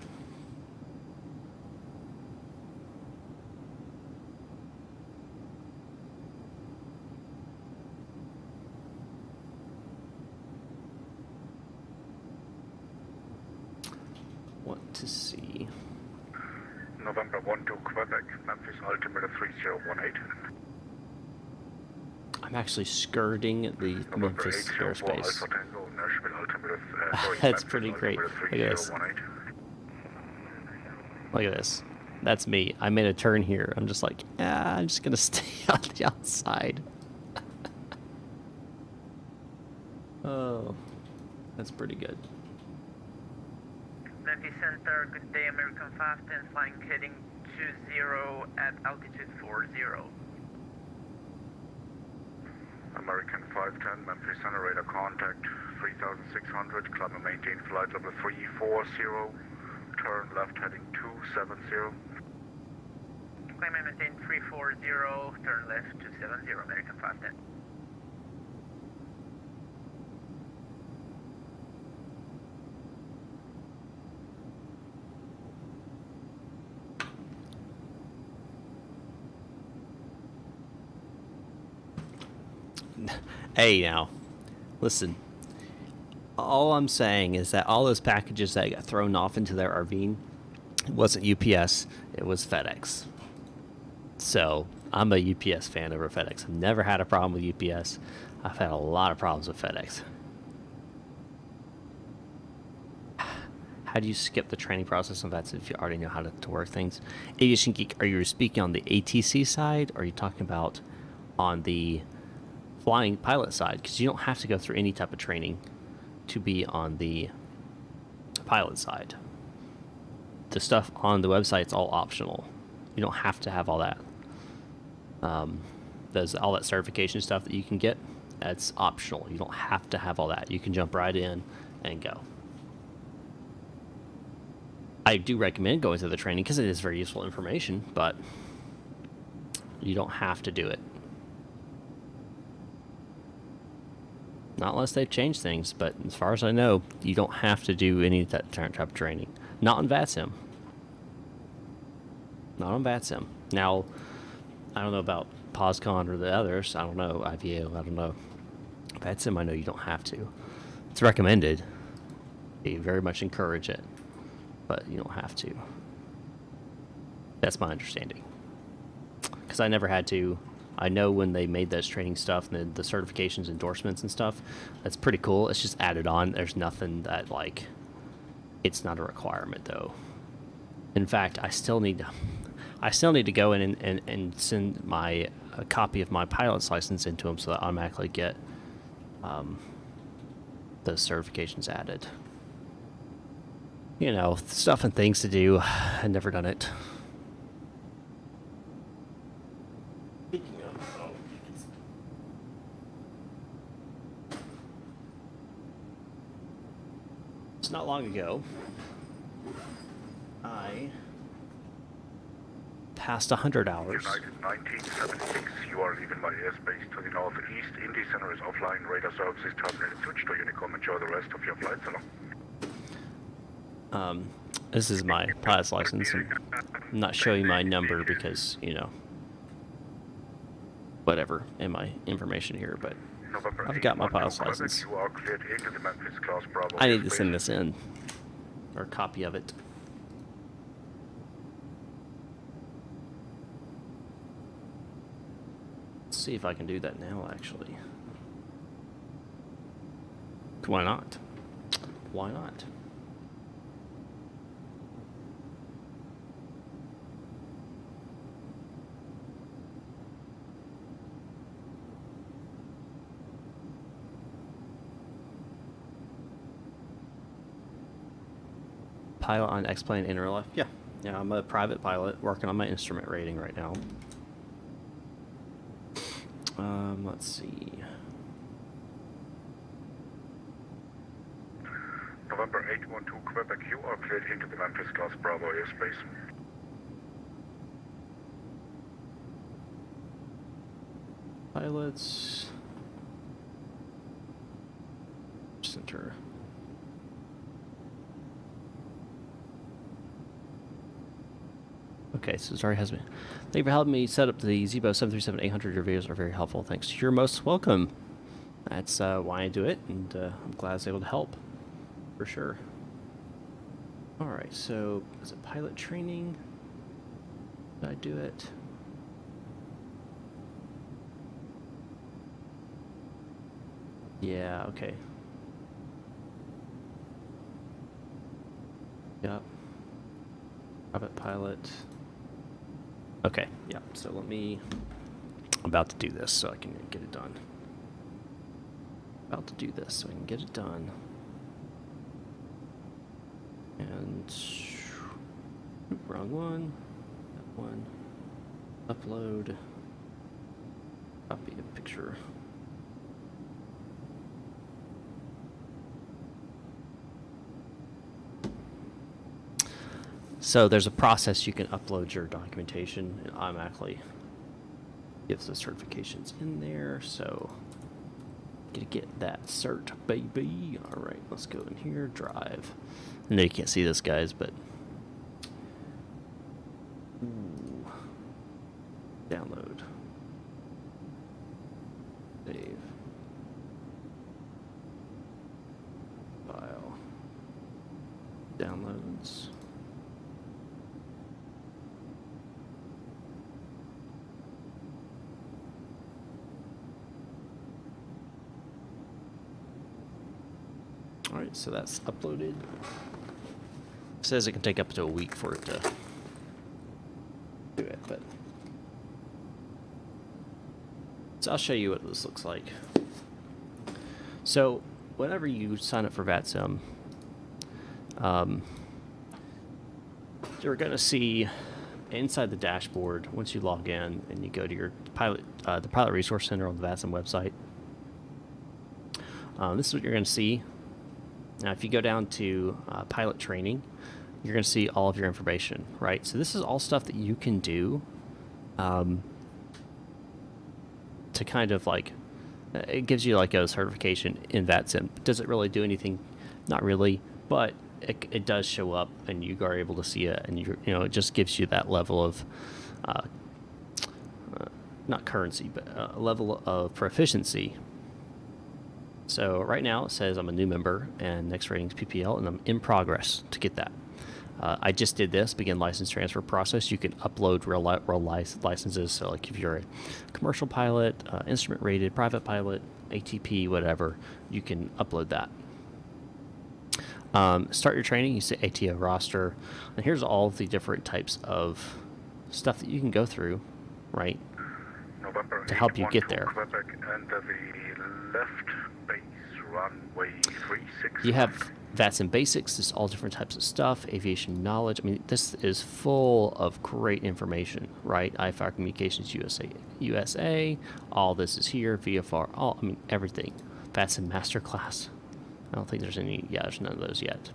Want to see. November 1 to Quebec, Memphis altimeter 3018. I'm actually skirting the November Memphis 804 airspace. Alpha Tango, Nashville altimeter, That's Memphis pretty great. altimeter Look at this. 3018. Look at this. That's me. I made a turn here. I'm just like, I'm just gonna stay on the outside. Oh, that's pretty good. Memphis Center, good day, American 510, flying heading 20 at altitude 40. American 510, Memphis Center, radar contact 3600, climb and maintain flight level 340, turn left heading 270. Climb and maintain 340, turn left 270, American 510. Hey, now, listen. All I'm saying is that all those packages that got thrown off into their ravine, it wasn't UPS, it was FedEx. So I'm a UPS fan over FedEx. I've never had a problem with UPS. I've had a lot of problems with FedEx. How do you skip the training process on VATSIM if you already know how to work things? Aviation Geek, are you speaking on the ATC side, or are you talking about on the flying pilot side? Because you don't have to go through any type of training to be on the pilot side. The stuff on the website is all optional. You don't have to have all that. There's all that certification stuff that you can get. That's optional. You don't have to have all that. You can jump right in and go. I do recommend going through the training because it is very useful information, but You don't have to do it. Not unless they've changed things, but as far as I know, you don't have to do any of that type of training. Not on VATSIM. Not on VATSIM. Now, I don't know about POSCON or the others. I don't know. IVO, I don't know. VATSIM, I know you don't have to. It's recommended. They very much encourage it, but you don't have to. That's my understanding. Because I never had to. I know when they made this training stuff and the certifications, endorsements and stuff, that's pretty cool. It's just added on. There's nothing that, like, it's not a requirement, though. In fact, I still need to go in and send a copy of my pilot's license into them so that I automatically get those certifications added. You know, stuff and things to do. I've never done it. It's not long ago, I passed 100 hours. United 1976, you are leaving my airspace to the northeast. Indy Center is offline. Radar services terminated. Switch to Honeycomb. Enjoy the rest of your flight. So long. This is my pilot's license. I'm not showing my number because, you know, whatever in my information here, but November I've got my 812 pilot's Quebec, license. You are cleared into the Memphis class Bravo I need to airspace. send this in, or a copy of it. Let's see if I can do that now, actually. Why not? Why not? Pilot on X-Plane Interlife. Yeah, I'm a private pilot working on my instrument rating right now. Let's see. November 812 Quebec, you are cleared into the Memphis class Bravo airspace. Pilots. Center. Okay, so sorry, has been. Thank you for helping me set up the Zebo 737-800. Your videos are very helpful. Thanks. You're most welcome. That's why I do it, and I'm glad I was able to help. For sure. Alright, so is it pilot training? Did I do it? Yeah, okay. Yep. Private pilot. Okay, yeah, so let me, I'm about to do this so I can get it done. About to do this so I can get it done. And, wrong one, that one, upload, copy a picture. So there's a process you can upload your documentation and automatically gives the certifications in there. So gonna get that cert, baby. All right, let's go in here, drive. I know you can't see this, guys, but ooh. Download, save, file, downloads. Alright, so that's uploaded. It says it can take up to a week for it to do it, but so I'll show you what this looks like. So whenever you sign up for VATSIM, you're going to see inside the dashboard once you log in and you go to your pilot, the Pilot Resource Center on the VATSIM website. This is what you're going to see. Now, if you go down to pilot training, you're going to see all of your information, right? So this is all stuff that you can do to kind of like, it gives you like a certification in VATSIM. Does it really do anything? Not really, but it does show up, and you are able to see it, and you know, it just gives you that level of not currency, but a level of proficiency. So right now it says I'm a new member, and next rating is PPL, and I'm in progress to get that. I just did this, begin license transfer process. You can upload real licenses. So like if you're a commercial pilot, instrument rated, private pilot, ATP, whatever, you can upload that. Start your training, you say ATO roster. And here's all the different types of stuff that you can go through, right? November to help you get 812 there. Quebec, enter the left base runway 36. You have VATSIM basics, this is all different types of stuff, aviation knowledge. I mean, this is full of great information, right? IFR Communications USA, all this is here, VFR, all, I mean, everything. VATSIM Masterclass. I don't think there's any, yeah, there's none of those yet.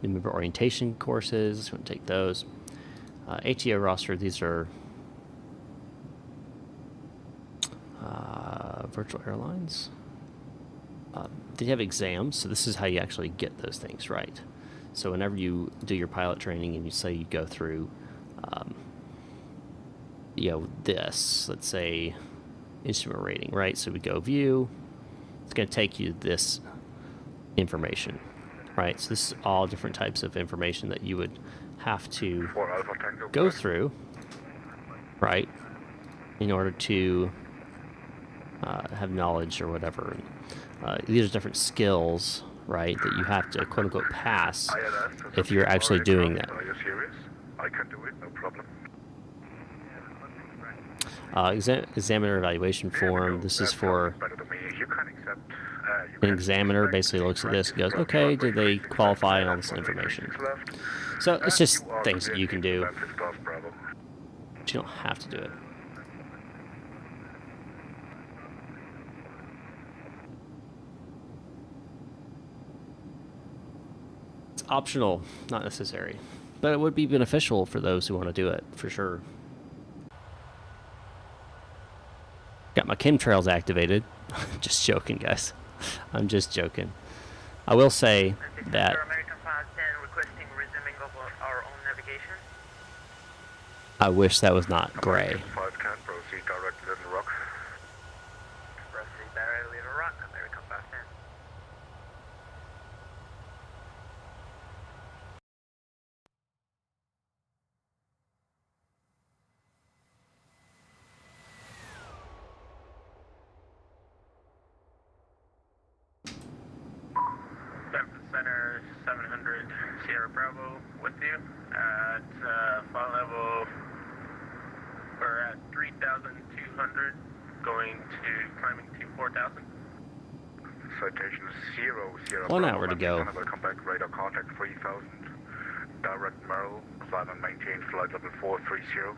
New member orientation courses, I'm going to take those. ATO roster, these are virtual airlines. They have exams, so this is how you actually get those things right. So whenever you do your pilot training and you say you go through, you know, this, let's say instrument rating, right? So we go view, it's going to take you this information, right? So this is all different types of information that you would have to go through, right, in order to have knowledge or whatever. These are different skills, right, that you have to quote unquote pass if you're actually doing that. Are you serious? I can do it, no problem. Examiner evaluation form. This is for an examiner. Basically looks at this and goes, okay, did they qualify and all this information. So it's just things that you can do, but you don't have to do it. It's optional, not necessary, but it would be beneficial for those who want to do it, for sure. Got my chemtrails activated. Just joking, guys. I'm just joking. I will say that I wish that was not gray. 5 can proceed direct to Little Rock. Proceed direct to Little Rock, American 510. Center 700 Sierra Bravo with you at flight level. We're at 3,200 going to climbing to 4,000. Citation 0 Sierra 1 Bravo, hour to go. Welcome back, radar contact 3,000. Direct Merrill, climb and maintain flight level 430.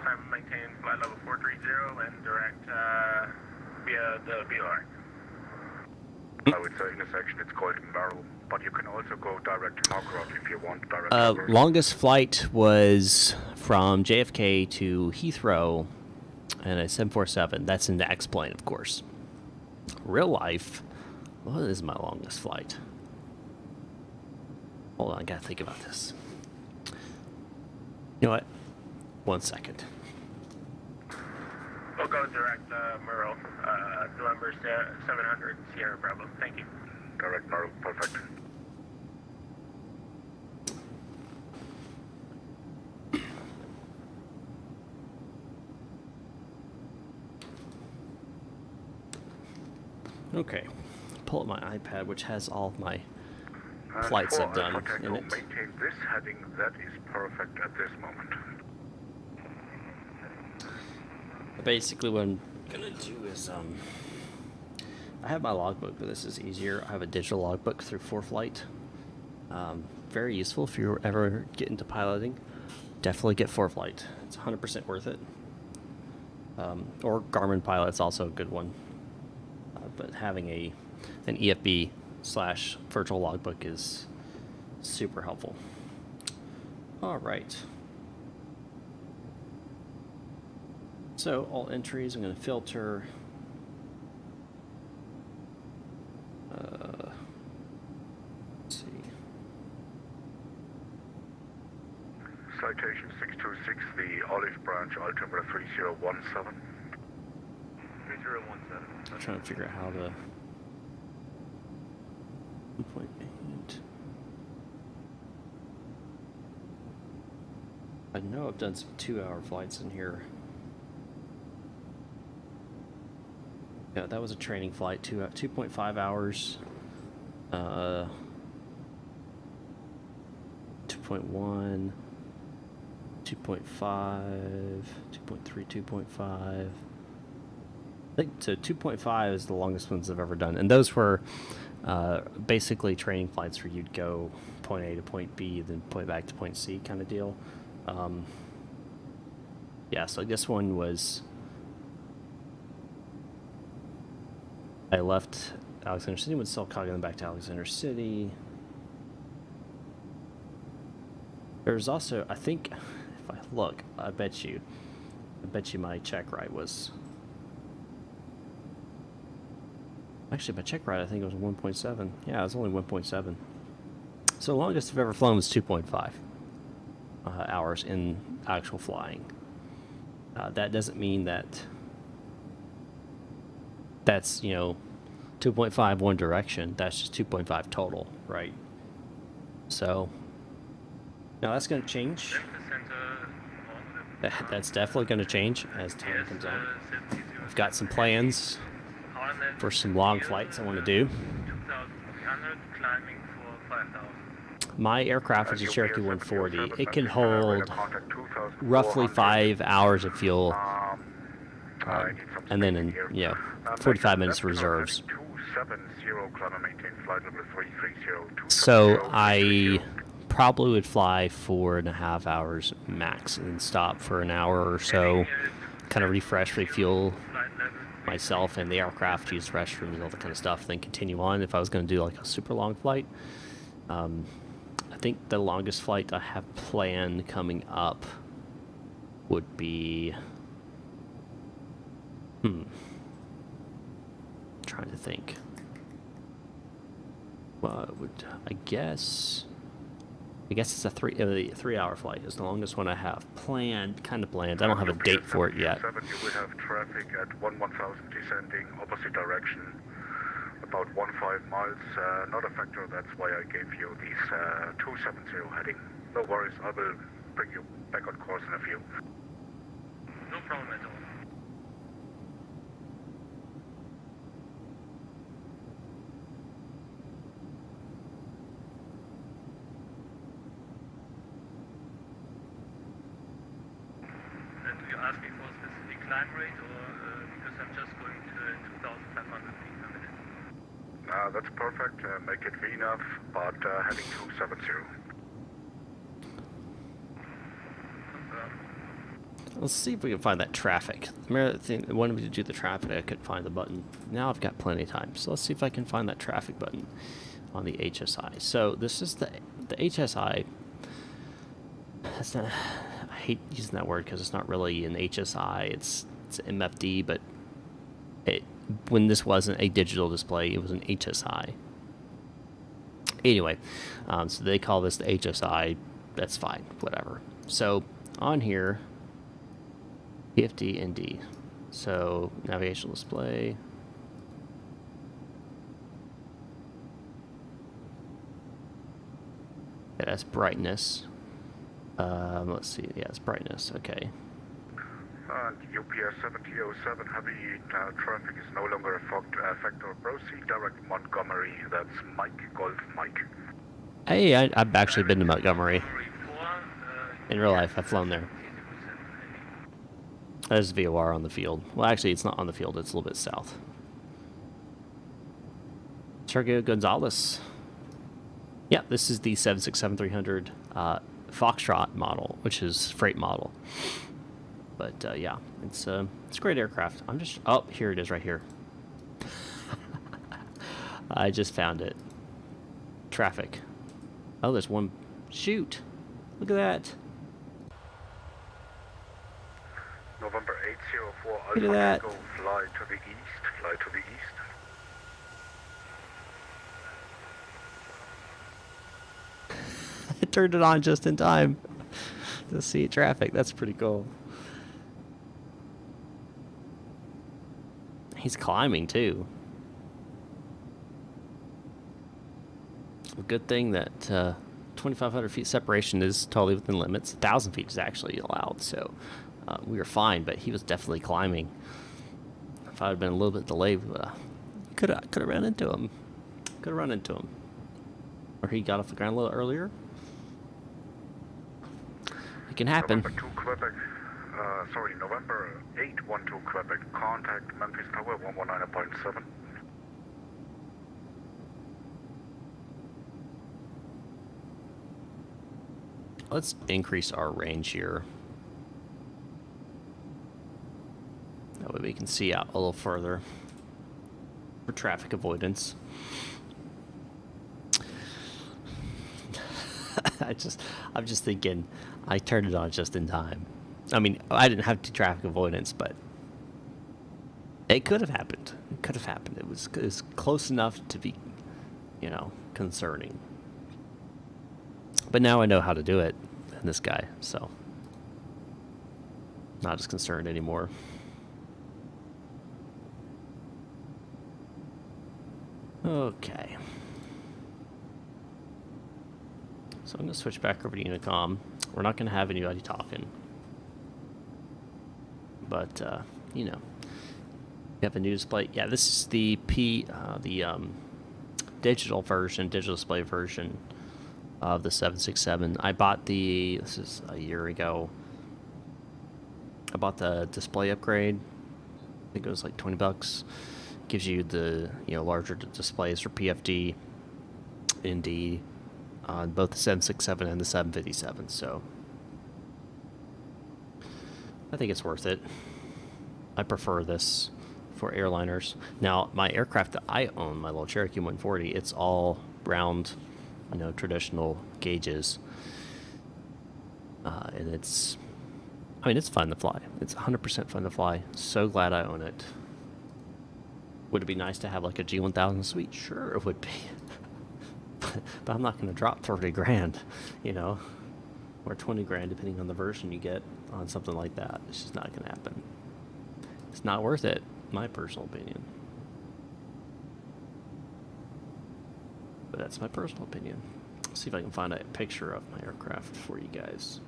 Climb and maintain flight level 430 and direct via the BR. I would say intersection, it's called Merrill, but you can also go direct to Margaret if you want direct. Longest flight was from JFK to Heathrow, and a 747. That's in the X-plane, of course. Real life, what is my longest flight? Hold on, I gotta think about this. You know what? 1 second. We'll go direct Merle, November 700 Sierra Bravo. Thank you. Direct Merrill, perfect. Okay, pull up my iPad, which has all of my flights I've done in it. Maintain this heading, that is perfect at this moment. Basically what I'm gonna do is I have my logbook, but this is easier. I have a digital logbook through ForeFlight. Very useful if you ever get into piloting. Definitely get ForeFlight. It's 100% worth it. Or Garmin Pilot's also a good one. But having an EFB / virtual logbook is super helpful. All right. So all entries, I'm going to filter. Let's see. Citation 626, the Olive Branch, altimeter 3017. 3017. I'm trying to figure out how to. 1.8. I know I've done some 2-hour flights in here. Yeah, that was a training flight, 2.5 hours. 2.1, 2.5, 2.3, 2.5. I think so. 2.5 is the longest ones I've ever done, and those were basically training flights where you'd go point A to point B, then point back to point C, kind of deal. Yeah, so this one was. I left Alexander City, went to Selkirk, and then back to Alexander City. There's also, I think, if I look, I bet you my check ride was. Actually, my check ride, I think it was 1.7. Yeah, it was only 1.7. So the longest I've ever flown was 2.5 hours in actual flying. That doesn't mean that. That's, 2.5 one direction. That's just 2.5 total, right? So, now that's going to change. That's definitely going to change as time comes on. I've got some plans for some long flights I want to do. My aircraft is a Cherokee 140. It can hold roughly 5 hours of fuel. And then in 45 minutes reserves. So I probably would fly 4.5 hours max and stop for an hour or so, kind of refresh, refuel myself and the aircraft, use restrooms, all that kind of stuff, then continue on if I was going to do like a super long flight. I think the longest flight I have planned coming up would be trying to think. Well, I guess it's a 3-hour flight. It's the longest one I have planned, kind of planned. I don't have a date for it yet. You will have traffic at 1000 descending opposite direction, about 15 miles. Not a factor. That's why I gave you these 270 heading. No worries. I will bring you back on course in a few. No problem at all. Ask me for a specific climb rate, or because I'm just going to 2,500 feet per minute? That's perfect. Make it V enough, but heading 270. Let's see if we can find that traffic. The thing that wanted me to do the traffic, I couldn't find the button. Now I've got plenty of time, so let's see if I can find that traffic button on the HSI. So this is the HSI. That's not. I hate using that word because it's not really an HSI. It's MFD, but when this wasn't a digital display, it was an HSI. Anyway, so they call this the HSI. That's fine, whatever. So on here, PFD ND. So navigational display. Yeah, that's brightness. Let's see. Yeah, it's brightness. Okay. UPS 7007 heavy traffic is no longer a factor. Proceed direct Montgomery. That's Mike Golf Mike. Hey, I've actually been to Montgomery. In real life, I've flown there. There's VOR on the field. Well, actually, it's not on the field. It's a little bit south. Sergio Gonzalez. Yeah, this is the 767-300 Foxtrot model, which is freight model. But yeah, it's a great aircraft. Oh, here it is right here. I just found it. Traffic. Oh, there's one. Shoot. Look at that. November 804 Look at that. Alpha Echo, fly to the east, fly to the east. I turned it on just in time to see traffic. That's pretty cool. He's climbing too. A good thing that 2,500 feet separation is totally within limits. 1,000 feet is actually allowed, so we were fine. But he was definitely climbing. If I had been a little bit delayed, could have run into him. Could have run into him, or he got off the ground a little earlier. It can happen. November 2 Quebec, November 812 Quebec, contact Memphis Tower 119.7. Let's increase our range here. That way we can see out a little further for traffic avoidance. I'm just thinking, I turned it on just in time. I mean, I didn't have to traffic avoidance, but it could have happened. It could have happened. It was close enough to be, you know, concerning. But now I know how to do it in this guy, so not as concerned anymore. Okay. So I'm going to switch back over to Unicom. We're not going to have anybody talking. But, you know, we have a new display. Yeah, this is the digital display version of the 767. I bought this is a year ago. I bought the display upgrade. I think it was like $20. Gives you the, you know, larger displays for PFD, ND, on both the 767 and the 757. So I think it's worth it. I prefer this for airliners. Now, my aircraft that I own, my little Cherokee 140, it's all round, you know, traditional gauges. And it's fun to fly. It's 100% fun to fly. So glad I own it. Would it be nice to have like a G1000 suite? Sure, it would be. But I'm not going to drop 30 grand, you know, or 20 grand, depending on the version you get on something like that. It's just not going to happen. It's not worth it, my personal opinion. But that's my personal opinion. Let's see if I can find a picture of my aircraft for you guys.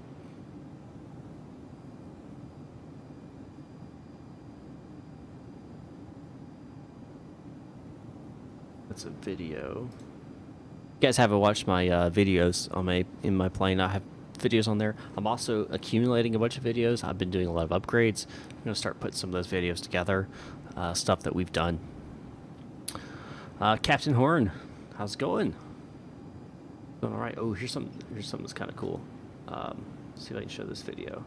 That's a video. You guys haven't watched my videos on in my plane. I have videos on there. I'm also accumulating a bunch of videos. I've been doing a lot of upgrades. I'm going to start putting some of those videos together. Stuff that we've done. Captain Horn, how's it going? Going all right. Oh, here's something that's kind of cool. See if I can show this video.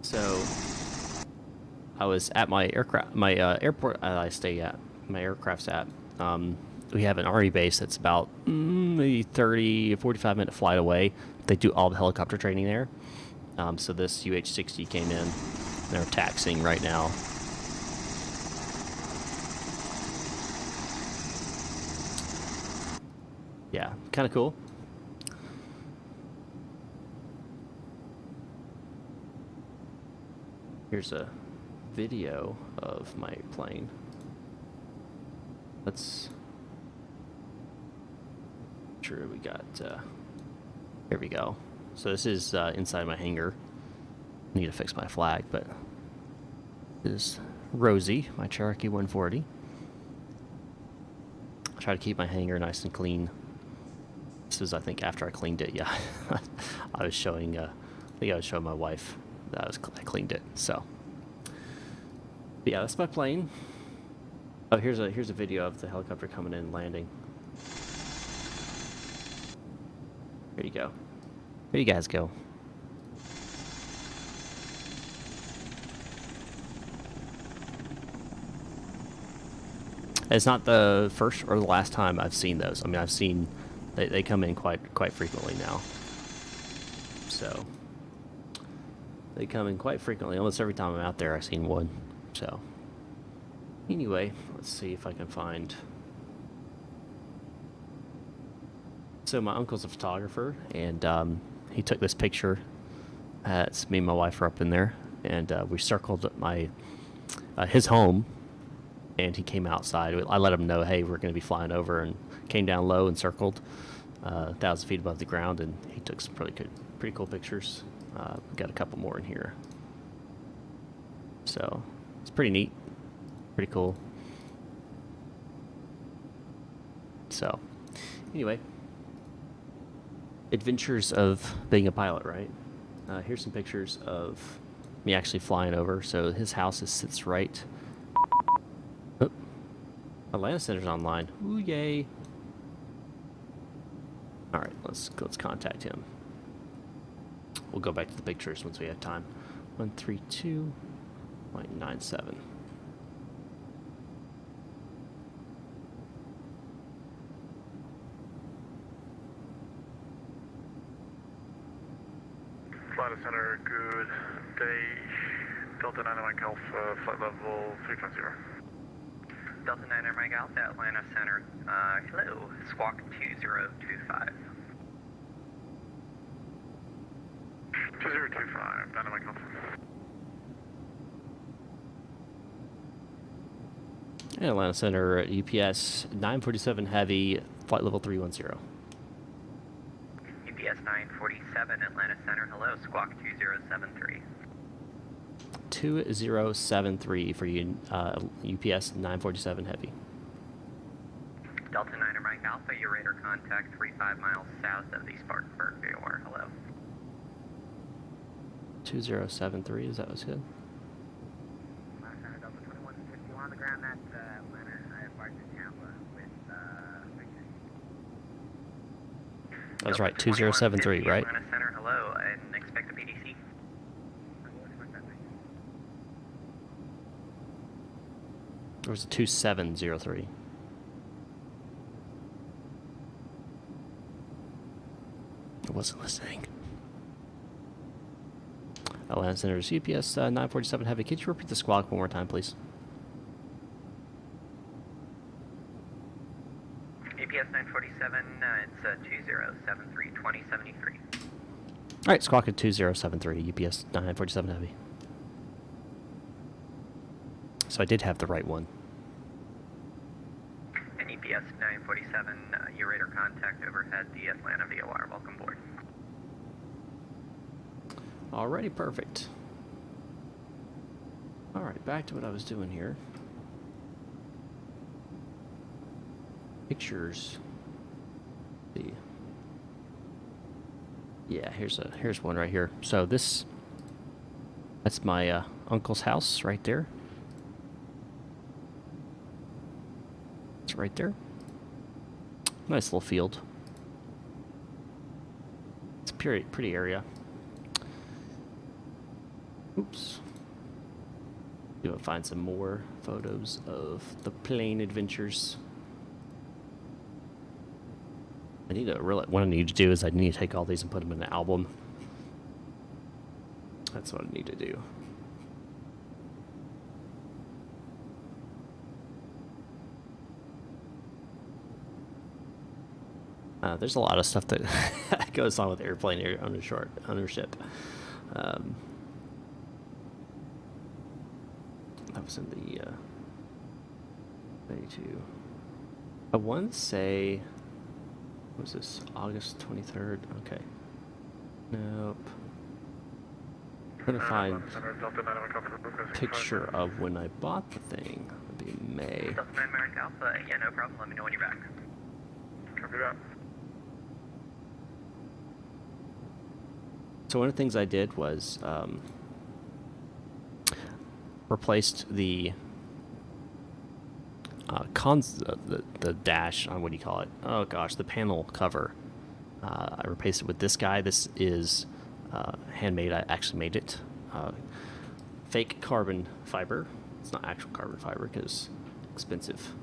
So I was at my airport I stay at, my aircraft's at. We have an RE base that's about maybe 30 or 45 minute flight away. They do all the helicopter training there. So this UH-60 came in. They're taxiing right now. Yeah, kind of cool. Here's a video of my plane. Let's sure we got here we go. So this is inside my hangar. I need to fix my flag, but this is Rosie, my Cherokee 140. I try to keep my hangar nice and clean. This is, I think, after I cleaned it. Yeah, I was showing. I think I was showing my wife that I cleaned it. So, but yeah, that's my plane. Oh, here's a video of the helicopter coming in and landing. Here you go. Here you guys go. It's not the first or the last time I've seen those. I mean, I've seen they come in quite frequently now. So So they come in quite frequently. Almost every time I'm out there, I've seen one. So anyway, let's see if I can find. So my uncle's a photographer, and he took this picture. It's me and my wife are up in there, and we circled his home, and he came outside. I let him know, hey, we're going to be flying over, and came down low and circled 1,000 feet above the ground, and he took some pretty cool pictures. We got a couple more in here. So it's pretty neat, pretty cool. So anyway, adventures of being a pilot, right? Here's some pictures of me actually flying over. So his house sits right. Oh, Atlanta Center's online. Ooh, yay! All right, let's contact him. We'll go back to the pictures once we have time. 132.97. Flight Center, good day. Delta 9 Mike Alpha, flight level 350. Delta 9 Mike Alpha, Atlanta Center. Hello, squawk 2025. 2025, 9 Mike Alpha. Atlanta Center, UPS 947 Heavy, flight level 310. UPS 947, Atlanta Center. Hello, squawk 2073. 2073 for you, UPS 947 Heavy. Delta 9 Mike Alpha, your radar contact 35 miles south of the Spartanburg VOR. Hello. 2073, is that what's good? Atlanta Center, Delta 2150 on the ground. That's Atlanta. I have parked in Tampa with Victor. That was right, 2073, right? Atlanta Center, hello, and expect a PDC. Or was it 2703? I wasn't listening. Atlanta Center's UPS 947 Heavy. Could you repeat the squawk one more time, please? UPS 947, it's 2073, 2073. All right, squawk at 2073, UPS 947 Heavy. So I did have the right one. And UPS 947, your radar contact overhead the Atlanta VOR. Welcome aboard. Alrighty, perfect. All right, back to what I was doing here. Pictures. See. Yeah, here's one right here. So that's my uncle's house right there. It's right there. Nice little field. It's a pretty area. Oops. We'll find some more photos of the plane adventures. What I need to do is I need to take all these and put them in an album. That's what I need to do. There's a lot of stuff that goes on with airplane ownership. That was in the 92. I want to say, what was this? August 23rd? Okay. Nope. I'm going to find a picture of when I bought the thing. It'll be in May. Delta 9 American Alpha, yeah, no problem. Let me know when you're back. Copy that. So one of the things I did was replaced the the dash on, what do you call it? Oh gosh, the panel cover. I replaced it with this guy. This is handmade. I actually made it. Fake carbon fiber. It's not actual carbon fiber because expensive.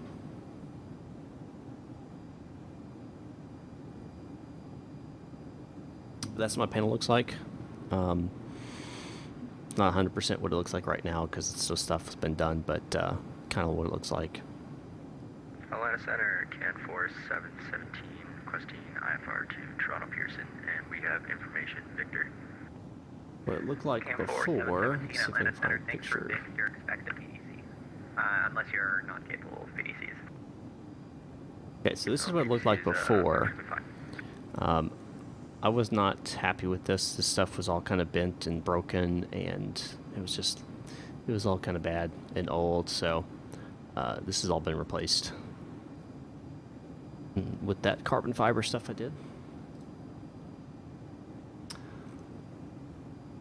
That's what my panel looks like. Not 100% what it looks like right now because still stuff has been done, but kind of what it looks like. Atlanta Center, CAN Force 717, requesting IFR to Toronto Pearson, and we have information, Victor. What it looked like CAN before. 717, See if I Atlanta can find Center, a thanks for picture. bid your expected PDC. Unless you're not capable of PDCs. Okay, so this is what it looked like before. I was not happy with this. This stuff was all kind of bent and broken, and it was all kind of bad and old. So this has all been replaced with that carbon fiber stuff I did.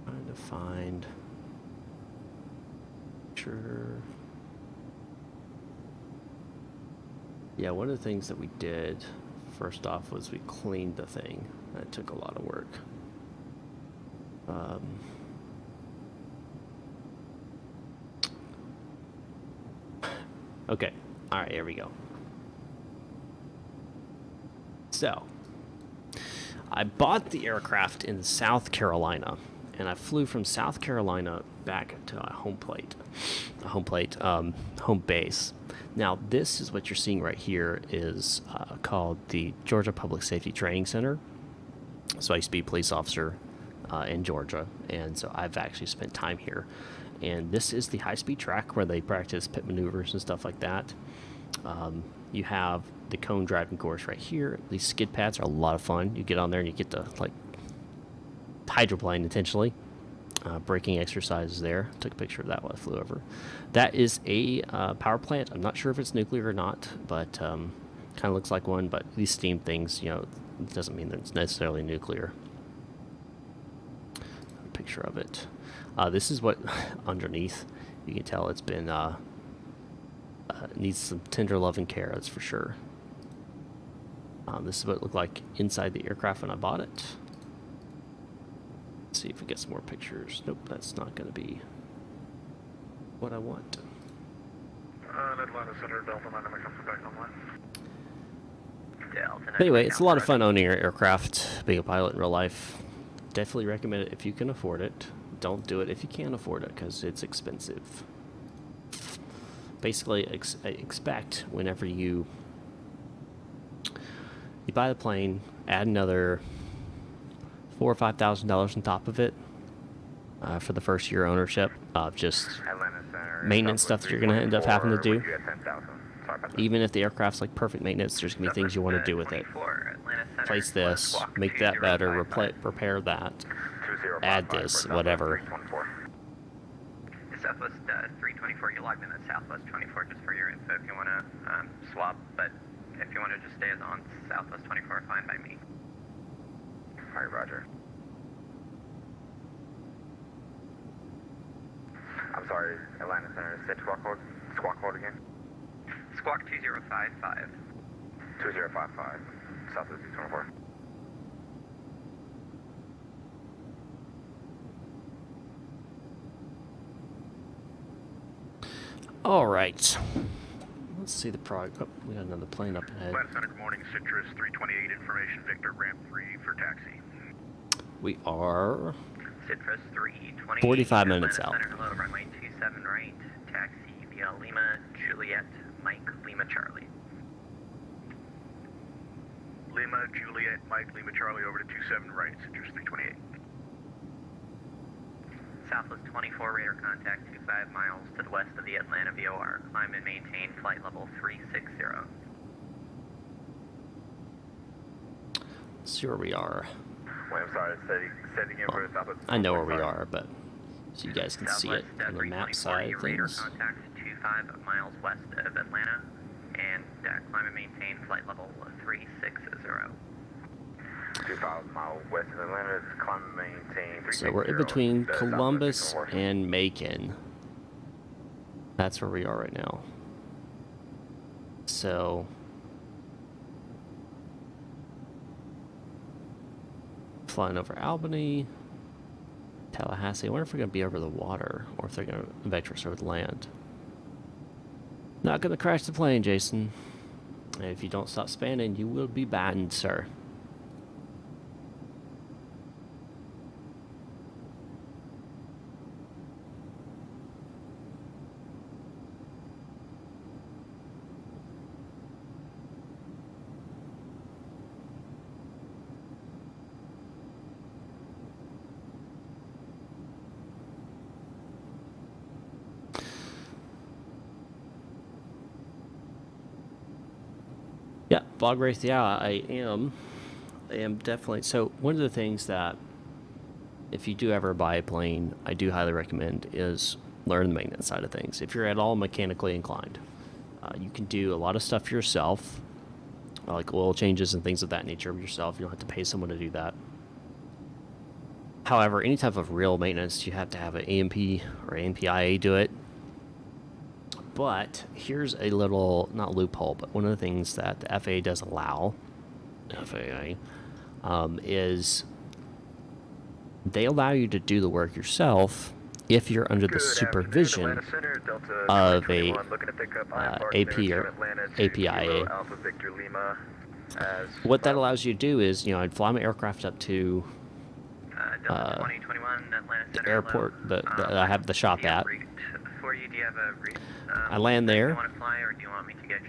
Trying to find picture. Yeah, one of the things that we did first off was we cleaned the thing. That took a lot of work. Okay, all right, here we go. So, I bought the aircraft in South Carolina, and I flew from South Carolina back to a home base. Now, this is what you're seeing right here is called the Georgia Public Safety Training Center. So I used to be a police officer in Georgia, and so I've actually spent time here. And this is the high-speed track where they practice pit maneuvers and stuff like that. You have the cone driving course right here. These skid pads are a lot of fun. You get on there and you get to like hydroplane intentionally. Braking exercises there. Took a picture of that while I flew over. That is a power plant. I'm not sure if it's nuclear or not, but kind of looks like one. But these steam things, you know, it doesn't mean that it's necessarily nuclear. A picture of it. This is what underneath. You can tell it's been needs some tender love and care. That's for sure. This is what it looked like inside the aircraft when I bought it. Let's see if we get some more pictures. Nope, that's not going to be what I want. Atlanta Center, Delta 9, Micah, back online. Delta 9, Anyway, it's a lot of fun owning your aircraft, being a pilot in real life. Definitely recommend it if you can afford it. Don't do it if you can't afford it because it's expensive. Basically, expect whenever you buy the plane, add another $4,000 or $5,000 on top of it for the first year ownership of just maintenance stuff that you're going to end up having to do. Even if the aircraft's like perfect maintenance, there's going to be things you want to do with it. Replace this, make that better, repair that, add this, whatever. Southwest 324, you logged in at Southwest 24 just for your info if you want to swap, but if you want to just stay as on Southwest 24, fine by me. Alright, roger. I'm sorry, Atlanta Center, set squawk code again? Squawk 2055. 2055, Southwest 324. All right. Let's see the product. Oh, we got another plane up ahead. Atlanta Center, good morning. Citrus 328 information. Victor, ramp 3 for taxi. We are Citrus 328. 45 minutes out. Center, hello, runway 27 right. Taxi via Lima, Juliet, Mike, Lima, Charlie. Lima, Juliet, Mike, Lima, Charlie, over to 27 right. Citrus 328. Southwest 24, radar contact 25 miles to the west of the Atlanta VOR. Climb and maintain flight level 360. Let's see where we are. Wait, I'm sorry, setting in for Southwest. I know where we are, but so you guys can see it on the map side of radar things. contact 25 miles west of Atlanta, and climb and maintain flight level 360. 2,000 miles west of Atlanta, climb and maintain. So we're in between Columbus and Macon. That's where we are right now. So flying over Albany, Tallahassee. I wonder if we're going to be over the water or if they're going to vector us over the land. Not going to crash the plane, Jason. And if you don't stop spanning, you will be banned, sir. Bog race, yeah, I am definitely. So one of the things that, if you do ever buy a plane, I do highly recommend is learn the maintenance side of things. If you're at all mechanically inclined, you can do a lot of stuff yourself, like oil changes and things of that nature yourself. You don't have to pay someone to do that. However, any type of real maintenance, you have to have an AMP or AMPIA do it. But here's a little, not loophole, but one of the things that the FAA does allow, is they allow you to do the work yourself if you're under the supervision of a AP or APIA. What that allows you to do is, you know, I'd fly my aircraft up to the airport that I have the shop at. I land there,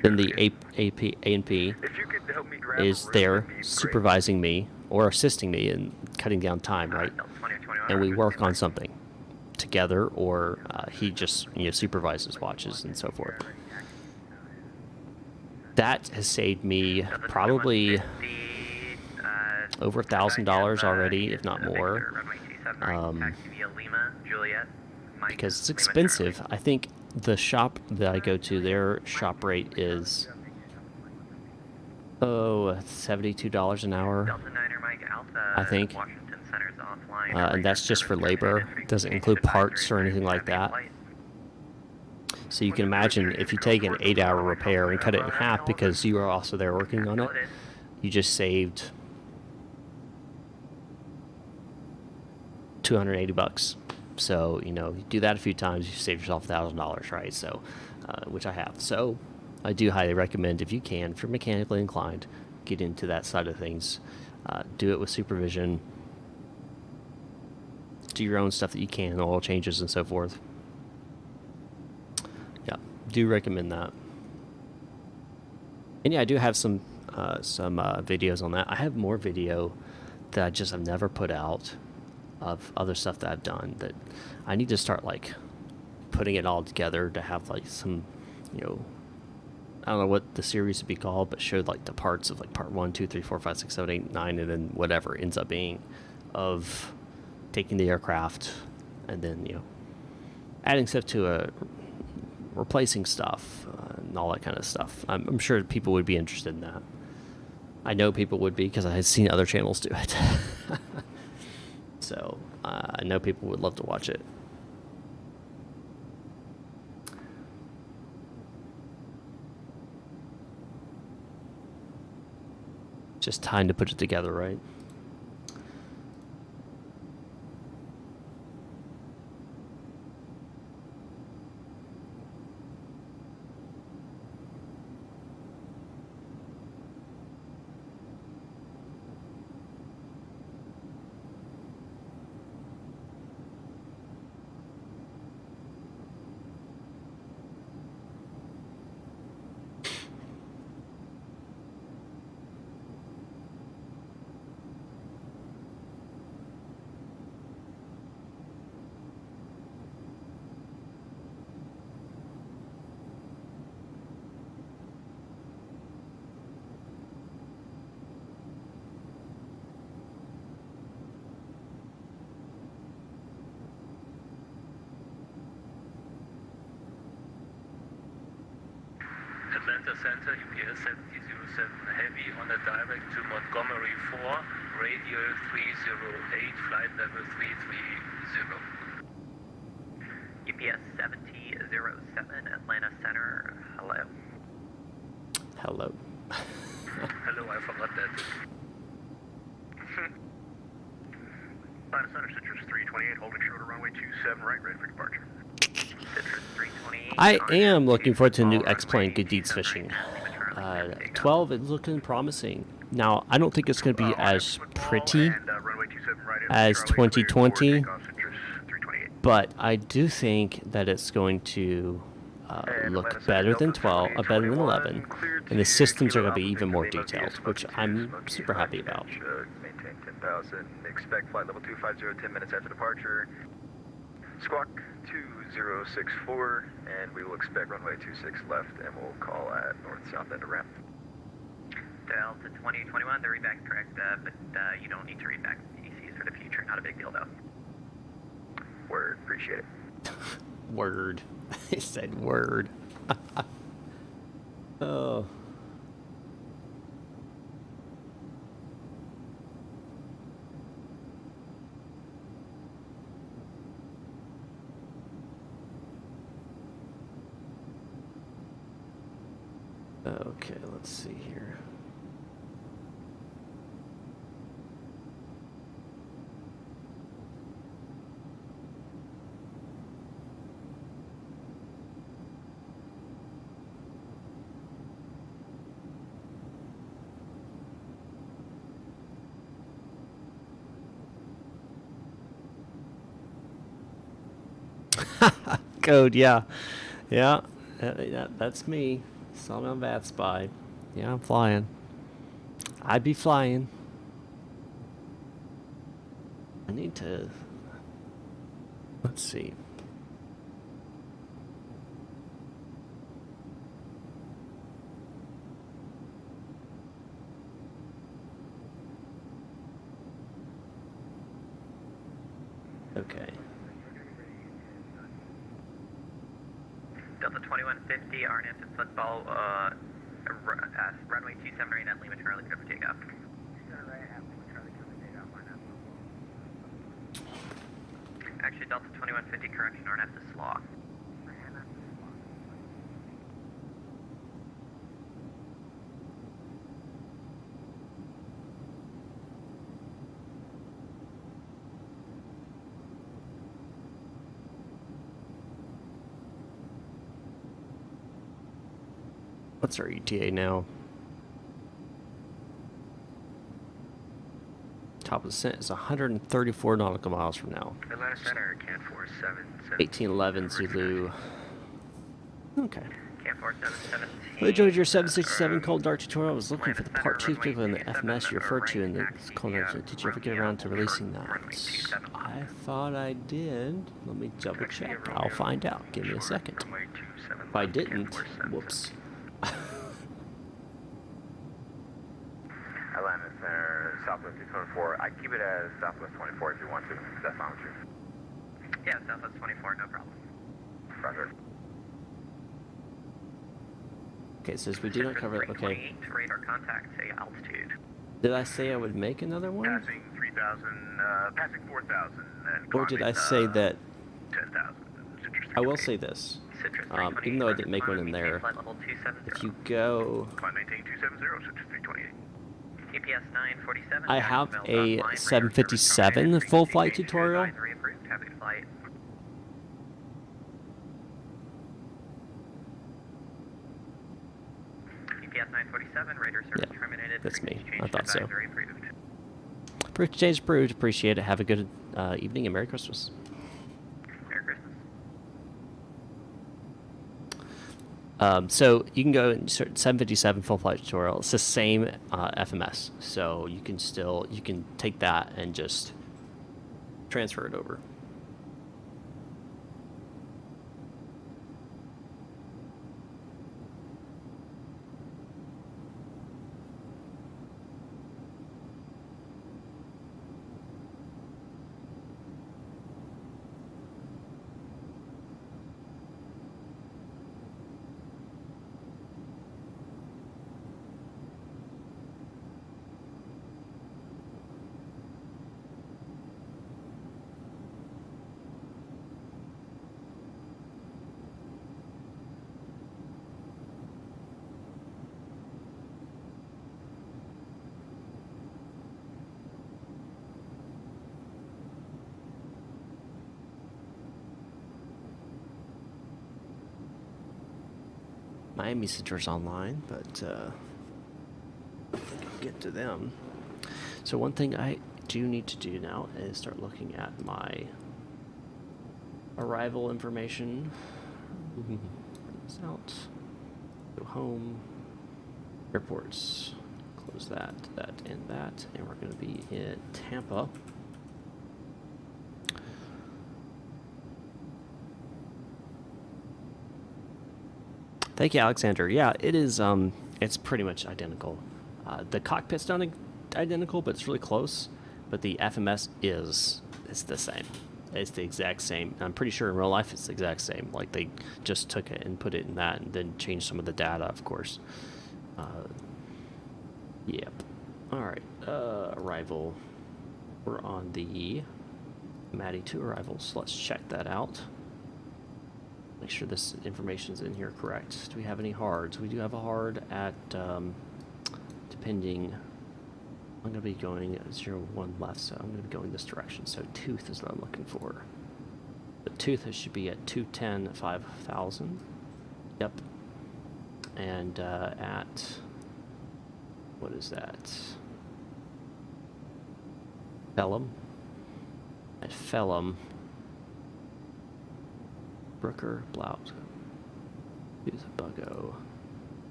then the A&P is there supervising me or assisting me in cutting down time, right? And we work on something together, or he just, you know, supervises, watches, and so forth. That has saved me probably over $1,000 already, if not more, because it's expensive. I think the shop that I go to, their shop rate is $72 an hour, I think, and that's just for labor. It doesn't include parts or anything like that. So you can imagine if you take an 8-hour repair and cut it in half because you are also there working on it, you just saved $280. So, you know, you do that a few times, you save yourself $1,000, right? So, which I have. So, I do highly recommend, if you can, if you're mechanically inclined, get into that side of things. Do it with supervision. Do your own stuff that you can, oil changes and so forth. Yeah, do recommend that. And yeah, I do have some videos on that. I have more video that I've never put out of other stuff that I've done that I need to start, like, putting it all together to have, like, some, you know, I don't know what the series would be called, but showed, like, the parts of, like, part 1, 2, 3, 4, 5, 6, 7, 8, 9, and then whatever ends up being of taking the aircraft and then, you know, adding stuff to replacing stuff and all that kind of stuff. I'm sure people would be interested in that. I know people would be because I had seen other channels do it. So, I know people would love to watch it. Just time to put it together, right? Atlanta Center, UPS 7007 Heavy on a direct to Montgomery 4, radial 308, flight level 330. UPS 7007 Atlanta Center, hello. Hello. Hello, I forgot that. Atlanta Center, Citrus 328, holding short of runway 27 right, ready for departure. Citrus 328. I am looking forward to the new X-Plane Good Deeds Fishing. 12 is looking promising. Now, I don't think it's going to be as pretty as 2020, but I do think that it's going to look better than 12, better than 11, and the systems are going to be even more detailed, which I'm super happy about. Maintain 10,000. Expect flight level 250 10 minutes after departure. Squawk 2064, and we will expect runway 26 left, and we'll call at north-south end of ramp. Delta 2021, the readback's correct, but you don't need to read back ECs for the future. Not a big deal, though. Word, appreciate it. Word. He said word. Oh. Okay, let's see here. Code, yeah. Yeah, that's me. Saw me on VATSPy. Yeah, I'm flying. I'd be flying. I need to... Let's see. Okay. Delta 2150, RNF to football, runway 279 at Lima Charlie, clear for takeoff. Actually, Delta 2150, correction, RNF to Sleigh. What's our ETA now? Top of the scent is 134 nautical miles from now. Atlanta Center, CAN 4717. 1811 Zulu. Okay. CAN 4717. I enjoyed your 767 cold dart tutorial. I was looking for the part 2 particularly in the FMS you referred to in the cold dart. Did you ever get around to releasing that? I thought I did. Let me double check. I'll find out. Give me a second. If I didn't, whoops. Atlanta Center, Southwest 224. I keep it as Southwest 24 if you want to. Does that sound true? Yeah, Southwest 24, no problem. Roger. Okay, it says we do not cover it. Okay. Radar contact, say altitude. Did I say I would make another one? Passing 3,000, passing 4,000, and Or did I say that? 10,000. I will say this. Even though I didn't make one in there, if you go... Climb maintain 270, Citrus 328. EPS 947. I have a 757 full flight tutorial. Have a good flight. EPS 947, radar service terminated. That's me. Frequency I change thought so. advisory approved. Frequency change approved. Appreciate it. Have a good evening and Merry Christmas. Merry Christmas. So you can go and search 757 full flight tutorial. It's the same FMS, so you can take that and just transfer it over. Miami Center's online, but I'll get to them. So one thing I do need to do now is start looking at my arrival information. Print this out. Go home. Airports. Close that, and that. And we're going to be in Tampa. Thank you, Alexander. Yeah, it is. It's pretty much identical. The cockpit's not identical, but it's really close. But the FMS it's the same. It's the exact same. I'm pretty sure in real life it's the exact same. Like they just took it and put it in that and then changed some of the data, of course. Yep. All right. Arrival. We're on the Matty 2 arrivals. Let's check that out. Make sure this information's in here correct. Do we have any hards? We do have a hard at, depending, I'm going to be going 0, 1 left, so I'm going to be going this direction. So tooth is what I'm looking for. The tooth should be at 210, 5,000. Yep. And at, what is that? Phelim. At Phelim. Brooker, Blout. Use a Buggo.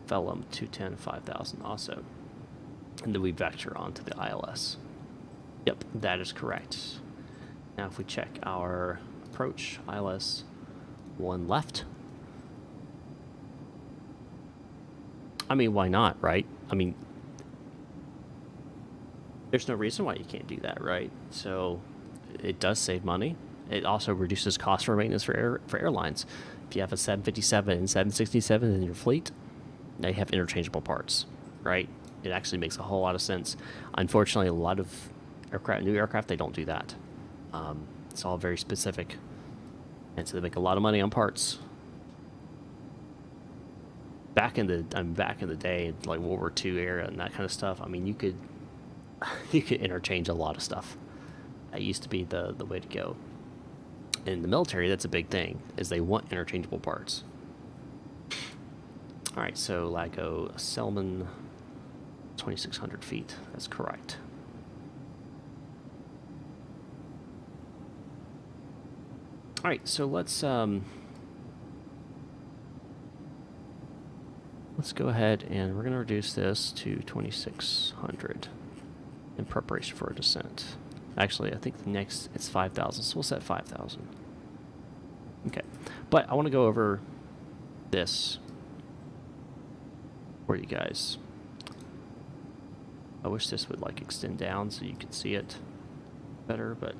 Phelim, 210, 5,000 also. And then we vector onto the ILS. Yep, that is correct. Now if we check our approach, ILS 1 left. I mean, why not, right? I mean, there's no reason why you can't do that, right? So it does save money. It also reduces cost for maintenance for airlines. If you have a 757 and 767 in your fleet, now you have interchangeable parts, right? It actually makes a whole lot of sense. Unfortunately, a lot of new aircraft, they don't do that. It's all very specific, and so they make a lot of money on parts. Back in the day, like World War II era and that kind of stuff, I mean, you could interchange a lot of stuff. That used to be the way to go. In the military, that's a big thing, is they want interchangeable parts. All right, so Lago Selman, 2,600 feet. That's correct. All right, so let's go ahead and we're going to reduce this to 2,600 in preparation for a descent. Actually, I think the next it's 5,000, so we'll set 5,000. Okay, but I want to go over this for you guys. I wish this would like extend down so you could see it better, but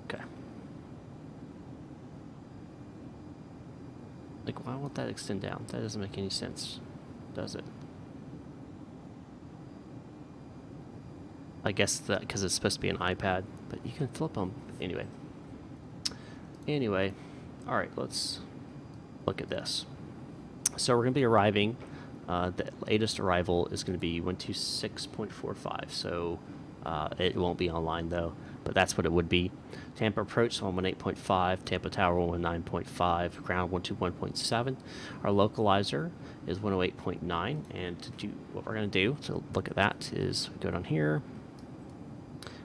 okay. Like, why won't that extend down? That doesn't make any sense, does it? I guess that because it's supposed to be an iPad, but you can flip them anyway. All right, let's look at this. So we're going to be arriving. The latest arrival is going to be 126.45. So it won't be online though, but that's what it would be. Tampa approach 118.5, Tampa Tower 119.5, ground 121.7. Our localizer is 108.9, and to do what we're going to do to look at that is go down here.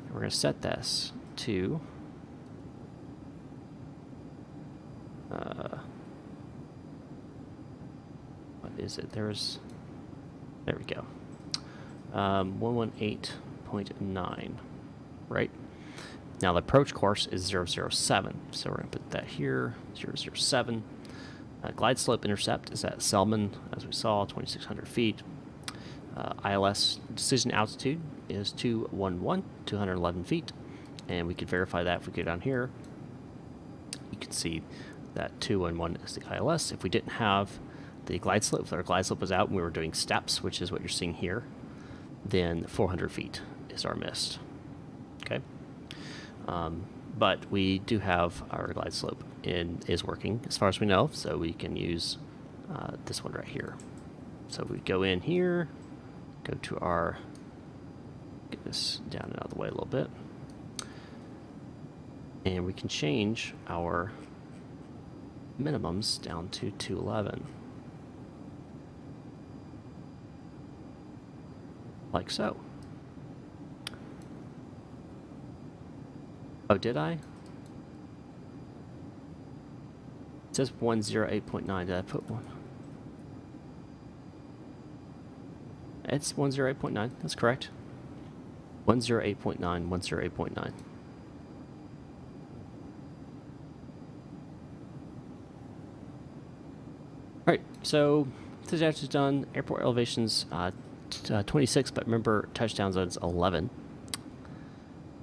We're going to set this to what is it? There we go. 118.9, right? Now the approach course is 007, so we're going to put that here, 007. Glide slope intercept is at Selman, as we saw, 2,600 feet. ILS decision altitude is 211, 211 feet, and we could verify that if we go down here. You can see that 211 is the ILS. If we didn't have the glide slope, if our glide slope was out and we were doing steps, which is what you're seeing here, then 400 feet is our missed. Okay, but we do have our glide slope is working as far as we know, so we can use this one right here. So we go in here, go to our, get this down and out of the way a little bit, and we can change our minimums down to 211. Like so. Oh, did I? It says 108.9. Did I put one? It's 108.9. That's correct. 108.9, 108.9. right, so this is done. Airport elevations 26, but remember touchdown zone's 11.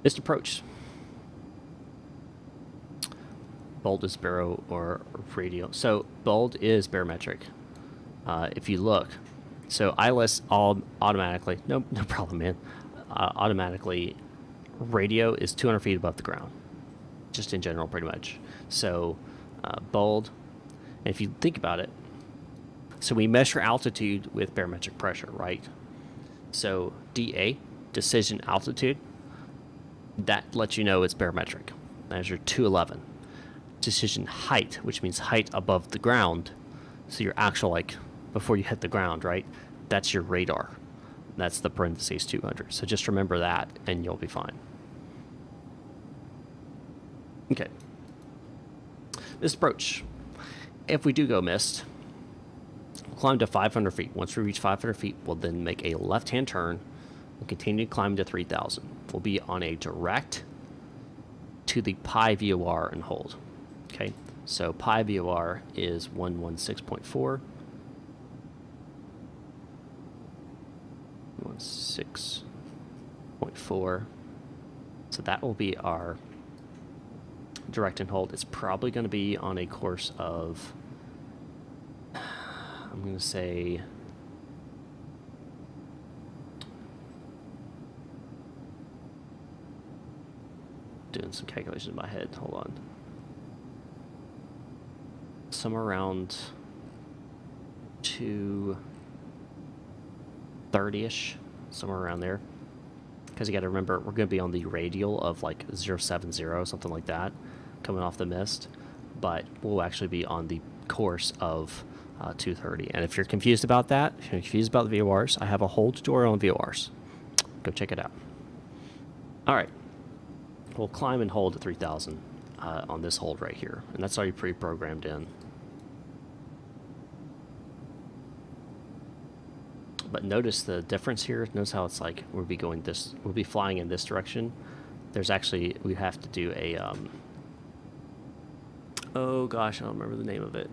Missed approach. Bold is baro or radial. So bold is barometric. If you look, so ILS all automatically, no problem, man. Automatically, radio is 200 feet above the ground, just in general, pretty much. So bold, and if you think about it, so we measure altitude with barometric pressure, right? So DA, decision altitude, that lets you know it's barometric. Measure 211. Decision height, which means height above the ground, so your actual, like, before you hit the ground, right? That's your radar. That's the parentheses 200. So just remember that, and you'll be fine. Okay. Missed approach. If we do go missed, we'll climb to 500 feet. Once we reach 500 feet, we'll then make a left-hand turn and continue to climb to 3,000. We'll be on a direct to the pi VOR and hold. Okay, so pi VOR is 116.4. 116.4. So that will be our direct and hold. It's probably going to be on a course of, I'm going to say, doing some calculations in my head. Hold on. Somewhere around 230-ish, somewhere around there. Because you got to remember, we're going to be on the radial of like 070, something like that, coming off the mist. But we'll actually be on the course of 230. And if you're confused about that, if you're confused about the VORs, I have a whole tutorial on VORs. Go check it out. All right. We'll climb and hold at 3,000 on this hold right here. And that's already pre-programmed in. But notice the difference here. Notice how it's like we'll be flying in this direction. There's actually, we have to do a, oh gosh, I don't remember the name of it.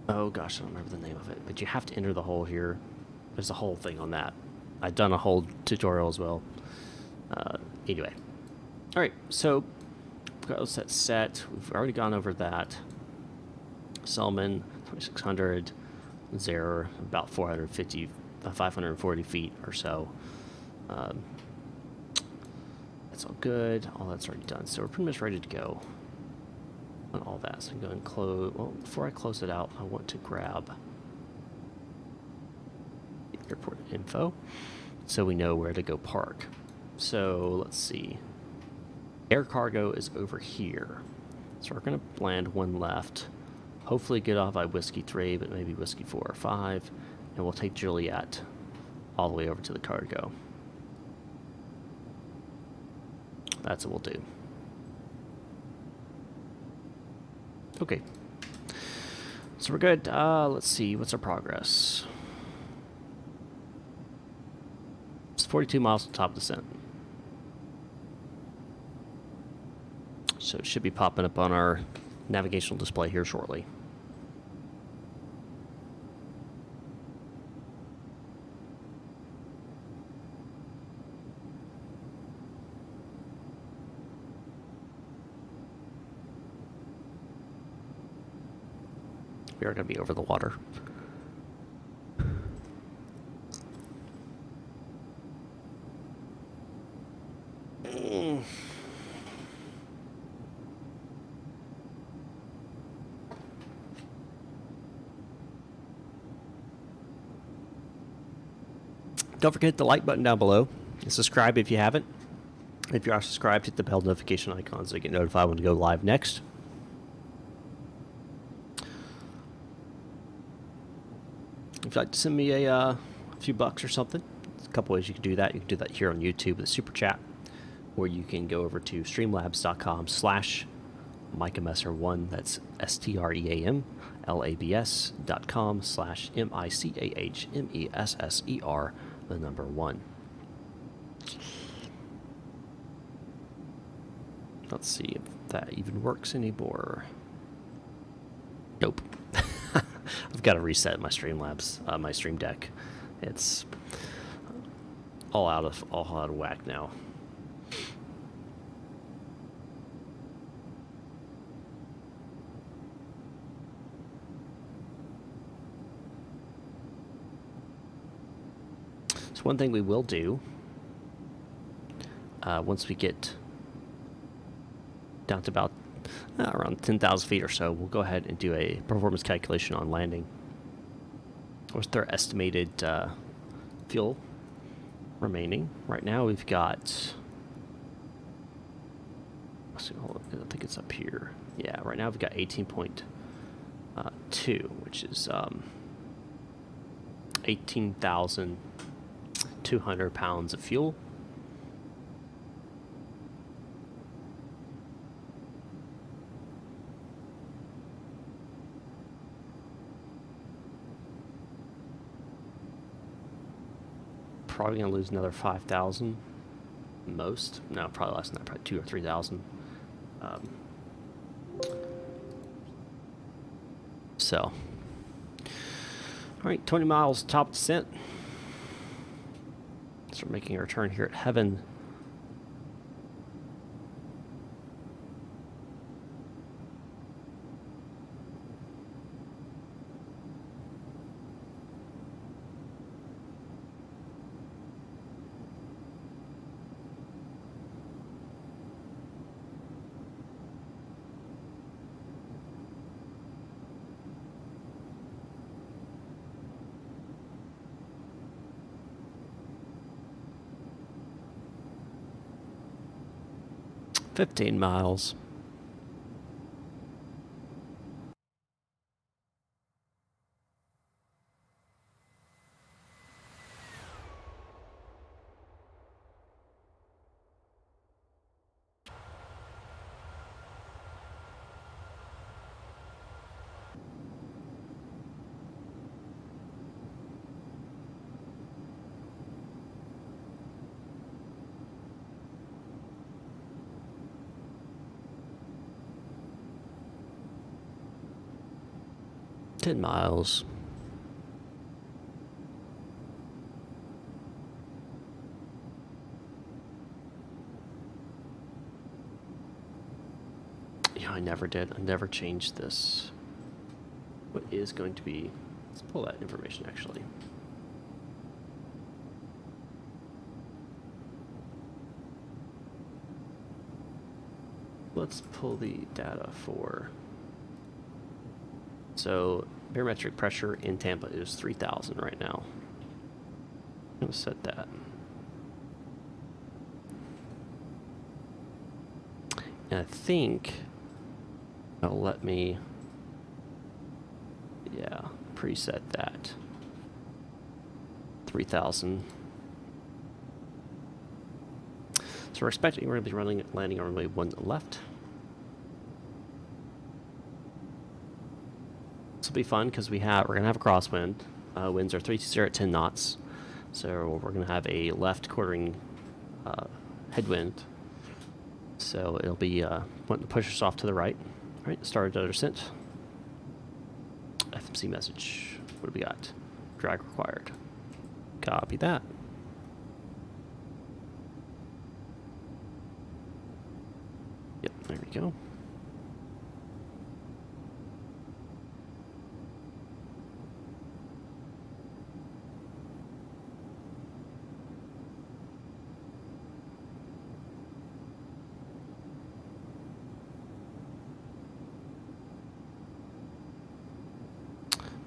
But you have to enter the hole here. There's a whole thing on that. I've done a whole tutorial as well. Anyway. All right, so we've got that set. We've already gone over that. Selman, 2600. Zero, about 450, 540 feet or so. That's all good. All that's already done. So we're pretty much ready to go on all that. So I'm going to close. Well, before I close it out, I want to grab the airport info so we know where to go park. So let's see. Air cargo is over here. So we're going to land one left. Hopefully get off by Whiskey 3, but maybe Whiskey 4 or 5. And we'll take Juliet all the way over to the cargo. That's what we'll do. Okay. So we're good. Let's see. What's our progress? It's 42 miles to top descent. So it should be popping up on our navigational display here shortly. We are going to be over the water. Don't forget to hit the like button down below and subscribe if you haven't. If you are subscribed, hit the bell notification icon so you get notified when we go live next. If you'd like to send me a few bucks or something, there's a couple ways you can do that. You can do that here on YouTube with a super chat, or you can go over to streamlabs.com/MicahMesser1. That's streamlabs.com/MICAHMESSER, the number 1. Let's see if that even works anymore. Nope. I've got to reset my Streamlabs, my Stream Deck. It's all out of whack now. So one thing we will do once we get down to about around 10,000 feet or so, we'll go ahead and do a performance calculation on landing. What's their estimated fuel remaining? Right now we've got, let's see, hold on, I think it's up here. Yeah, right now we've got 18.2, which is 18,200 pounds of fuel. Probably gonna lose another 5,000, most. No, probably less than that. Probably 2,000 or 3,000. So, all right, 20 miles top descent. So we're making our turn here at Heaven. $15 miles. $10 miles. Yeah, I never did. I never changed this. What is going to be... Let's pull that information, actually. Let's pull the data for... So, barometric pressure in Tampa is 3,000 right now. I'm going to set that. And I think it'll let me, yeah, preset that. 3,000. So we're expecting we're going to be landing on runway 1 left. This will be fun because we're gonna have a crosswind. Winds are 320 at 10 knots, so we're gonna have a left quartering headwind. So it'll be wanting to push us off to the right. All right, started our descent. FMC message. What do we got? Drag required. Copy that. Yep, there we go.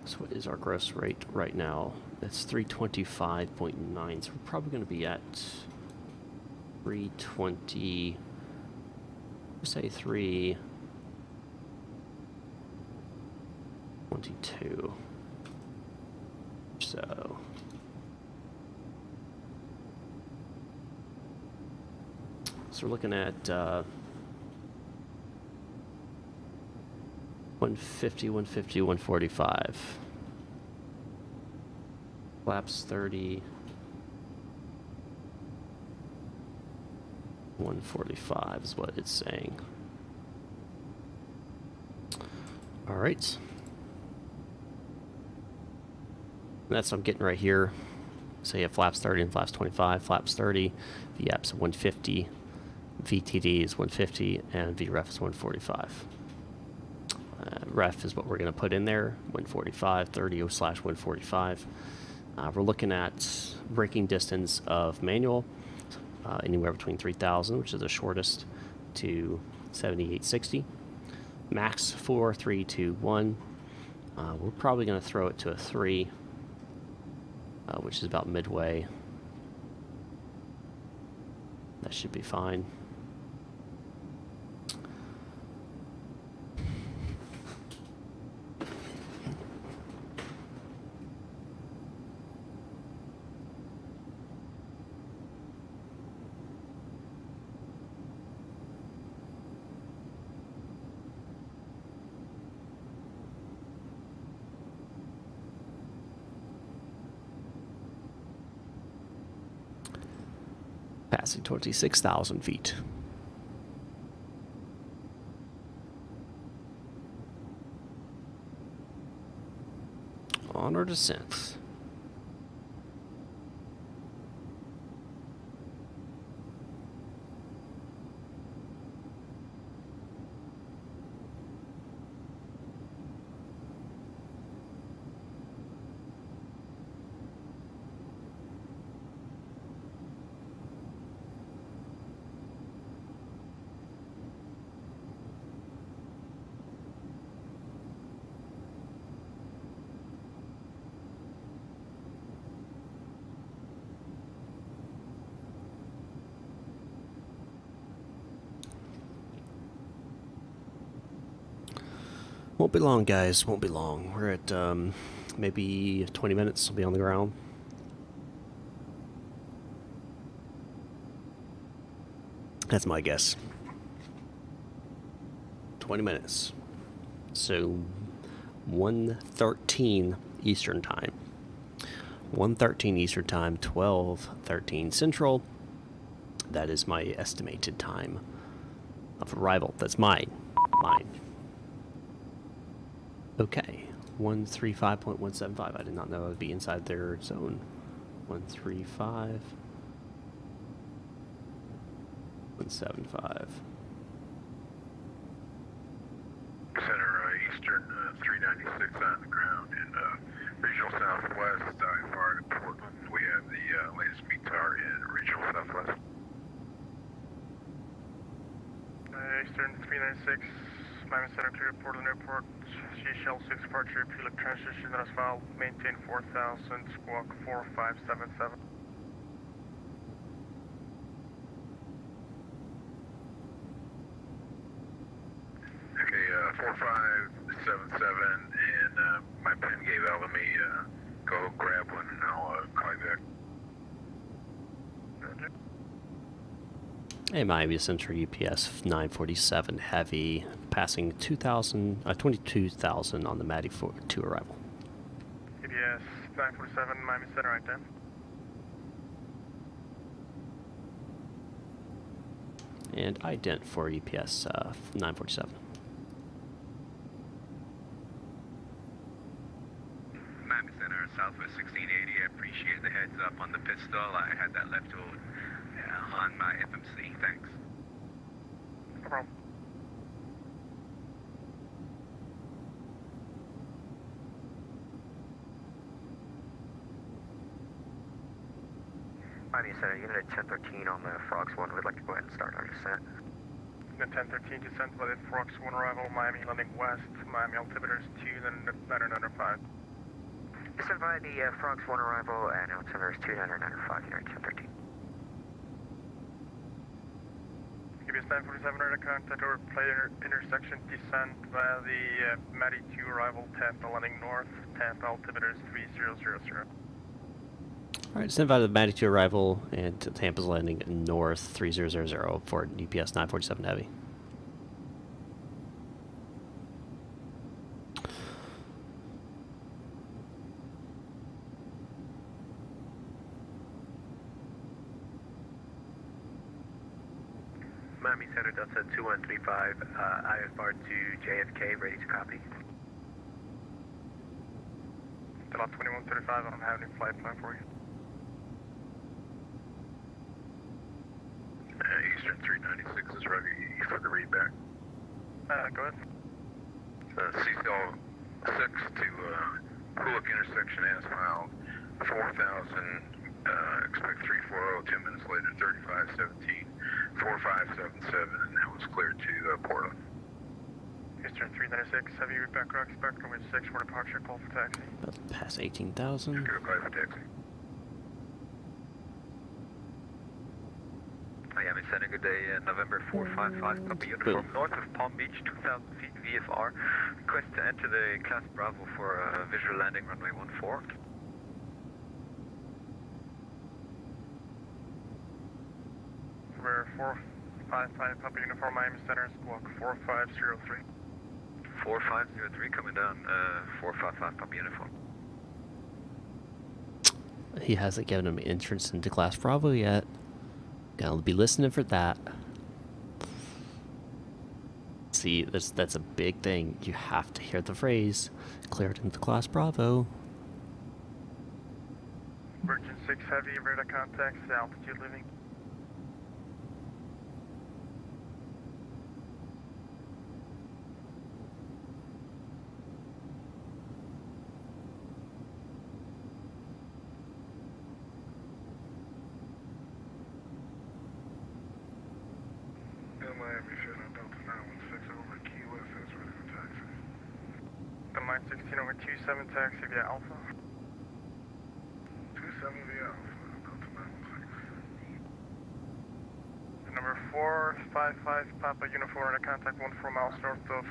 So what is our gross rate right now? It's 325.9, so we're probably going to be at 320, let's say 322. So we're looking at 150, 150, 145. Flaps 30. 145 is what it's saying. All right. That's what I'm getting right here. So you have flaps 30 and flaps 25. Flaps 30, VAP's 150, VTD is 150, and VREF is 145. Ref is what we're going to put in there, 145, 30/145. We're looking at braking distance of manual, anywhere between 3,000, which is the shortest, to 7,860. Max 4, 3, 2, 1. We're probably going to throw it to a 3, which is about midway. That should be fine. Passing 26,000 feet. On our descent. Won't be long, guys. Won't be long. We're at maybe 20 minutes. We'll be on the ground. That's my guess. 20 minutes. So 1:13 Eastern Time. 1:13 Eastern Time, 12:13 Central. That is my estimated time of arrival. That's mine. Okay, 135.175. I did not know I would be inside their zone. 135.175. Center Eastern 396 on the ground in Regional Southwest. Far to Portland. We have the latest METAR in Regional Southwest. Eastern 396, Miami Center clear to Portland Airport. Shell 6 departure, Pulip transition as well. Maintain 4000, squawk 4577. Okay, 4577, and my pen gave out. Let me go grab one and I'll call you back. Hey, Miami Center UPS 947 heavy, passing 22,000 on the Matty 2 arrival. UPS 947, Miami Center right there. And ident for UPS 947. Miami Center, Southwest 1680. I appreciate the heads up on the pistol. I had that left hold on my FMC. Thanks. No problem. Miami Center, unit at 1013 on the Frogs 1. We'd like to go ahead and start our descent. Unit 1013 descent by the Frogs 1 arrival, Miami landing west, Miami altimeters 2, then 995. Descent by the Frogs 1 arrival and altimeters 2, 995, unit 1013. UPS 947 radar contact over play intersection descent via the Matty 2 arrival, Tampa landing north, Tampa altimeters 3000. Alright, send by the Matty 2 arrival and Tampa's landing north 3000 for UPS 947 heavy. Miami Center, Delta 2135, IFR to JFK, ready to copy. Delta 2135, I don't have any flight plan for you. Eastern 396 is ready for the readback. Go ahead. CCL 6 to Hoolick intersection as filed. 4000, expect 340, 10 minutes later, 3517, 4577, and that was cleared to Portland. Eastern 396, heavy readback rock spectrum with 6 for departure, call for taxi. About to pass 18,000. Go for taxi. Miami Center, good day, November 455, copy uniform, north of Palm Beach, 2,000 feet, VFR. Request to enter the class Bravo for visual landing, runway 14. We're 455, copy uniform, Miami Center, squawk 4503. 4503, coming down, 455, copy uniform. He hasn't given him entrance into Class Bravo yet. Gotta be listening for that. See, that's a big thing. You have to hear the phrase, cleared into Class Bravo. Virgin 6 heavy, radar contacts, altitude leaving. Miami Center, Delta 916 over Key West, is ready for taxi. The 916 over 27, taxi via Alpha. 27 via Alpha, Delta 916. Number 455, Papa Uniform, radar contact 14 miles north of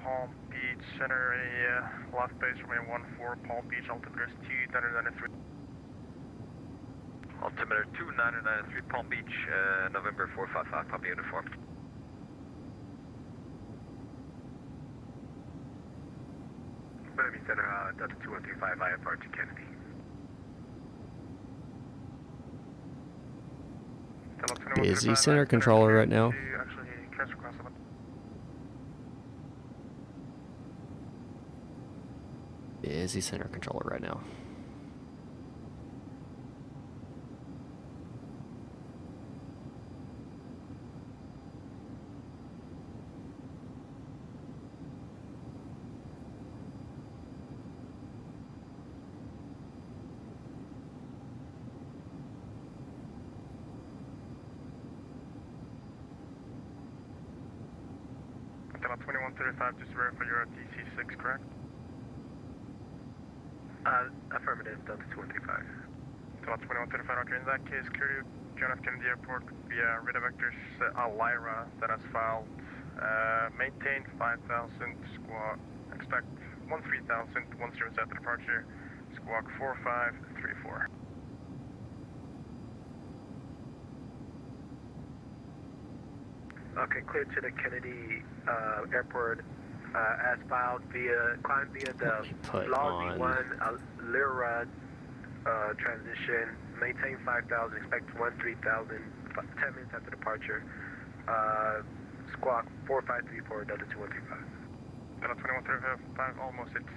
Palm Beach, center a loft base runway 14, Palm Beach, altimeter is 2993. Altimeter 2993, Palm Beach, November 455, Papa uniform. Miami Center, Delta 2135, IFR to Kennedy. Busy center controller right now. Actually, transfer cross over. Busy center controller right now. Delta 2135, just verify you're at DC6, correct? Affirmative, Delta 235. Delta 2135, roger. In that case, clear to John F. Kennedy Airport via radar vectors Lyra that has filed. Maintain 5,000, squawk, expect 13,000, 10 set to departure, squawk 4534. Okay, clear to the Kennedy Airport as filed climb via the Log 1 Lyra transition, maintain 5,000, expect 13,000, 10 minutes after departure, squawk 4534, Delta 2135. Delta 2135, almost. It's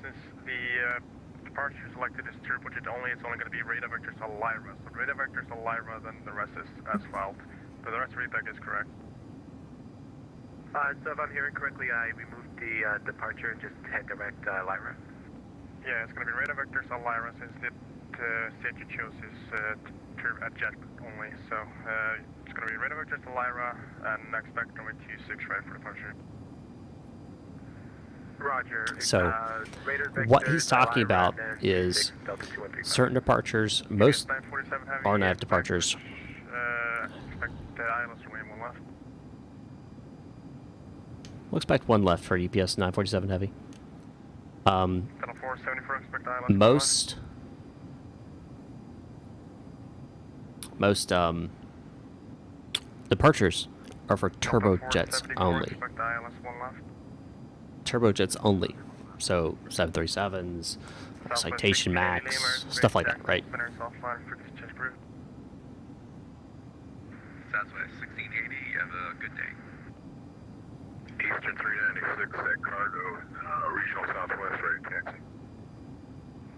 since the departure is selected as turbojet only, it's only going to be radar vectors Lyra. So radar vectors Lyra, then the rest is as filed. But the rest of the readback is correct. So if I'm hearing correctly, I removed the departure and just head direct Lyra. Yeah, it's going to be radar vectors Lyra since the stage you chose is jet only. So it's going to be radar vectors Lyra and expect runway 26 right for departure. Roger. So what he's talking about is certain departures, most RNAV departures. Expect ILS runway 1 left. We'll expect one left for UPS 947 Heavy. Delta 474, expect ILS Most departures are for turbojets only. Expect ILS 1 left. Turbojets only. So 737s, Citation Max, stuff like that, right? Southwest 1680, have a good day. Eastern 396, that cargo, regional Southwest, ready taxi.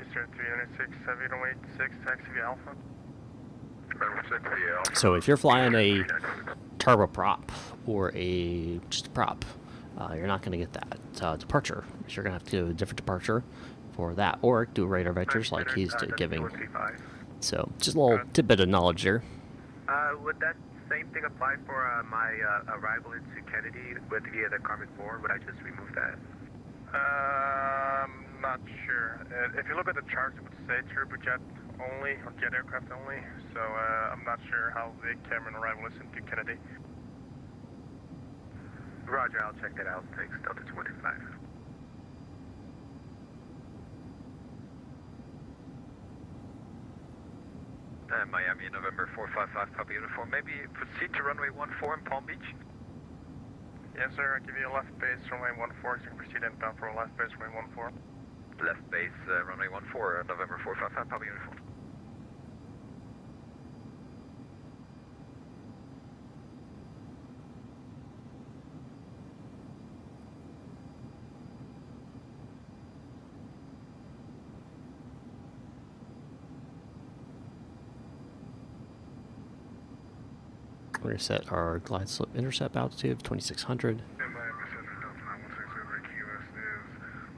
Eastern Eastern 396 Heavy, runway 6, taxi via Alpha. Runway 6 via Alpha. So if you're flying a turboprop or just a prop, you're not going to get that departure. You're going to have to do a different departure for that, or do radar vectors like he's giving. So just a little tidbit of knowledge there. Would that same thing apply for my arrival into Kennedy via the Carmen 4? Would I just remove that? Not sure. If you look at the charts, it would say turbojet only, or jet aircraft only, so I'm not sure how the Cameron arrival is into Kennedy. Roger, I'll check that out. Thanks, Delta 25. Miami, November 455, Papa Uniform. Maybe proceed to runway 14 in Palm Beach? Yes, sir. I'll give you a left base, runway 14, so you can proceed inbound for a left base, runway 14. Left base, runway 14, November 455, Papa Uniform. We're going to set our glide slope intercept altitude of 2600.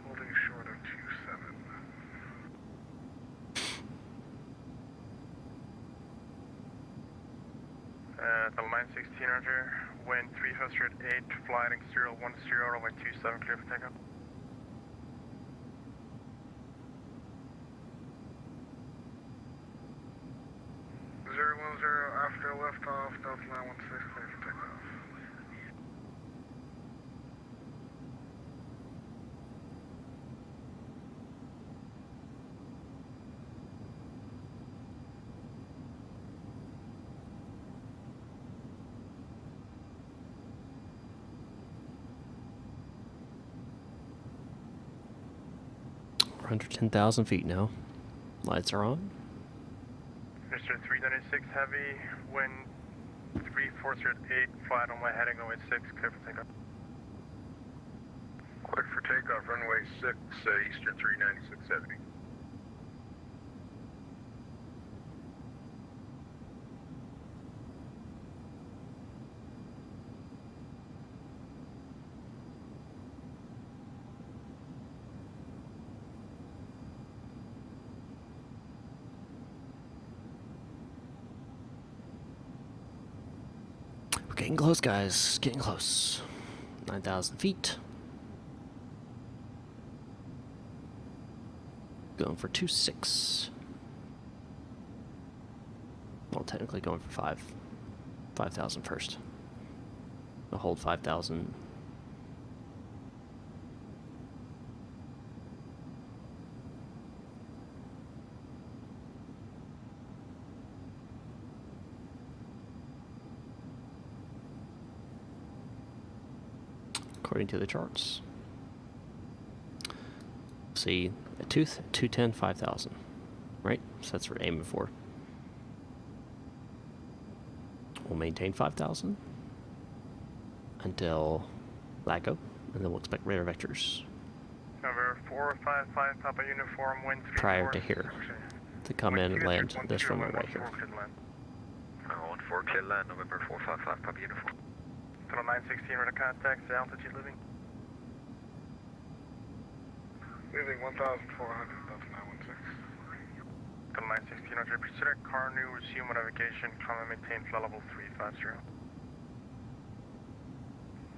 Holding short of 27. Level 916, Roger. Wind 308, flying 010, runway 27, clear for takeoff. 010 after liftoff, Delta 916, clear for takeoff. We're under 10,000 feet now. Lights are on. Mr. 396 Heavy, wind 3408, flight on my heading runway 6, clear for takeoff. Clear for takeoff, runway 6, Eastern 396 Heavy. Getting close, guys. Getting close. 9,000 feet. Going for 2.6. Well, technically going for 5,000 first. I'll hold 5,000. According to the charts. See, a tooth, 210, 5,000. Right? So that's what we're aiming for. We'll maintain 5,000 until LAGO, and then we'll expect radar vectors. Number 455, Papa Uniform, wind 34. Prior to here. To come in and land this runway right here. 14 clear land, November 455, Papa Uniform. Total 916, radar contact, altitude living. Leaving 1,400, Delta 916. Total 916, Roger. Proceed car new, resume navigation, Carmen, maintain flight level 350.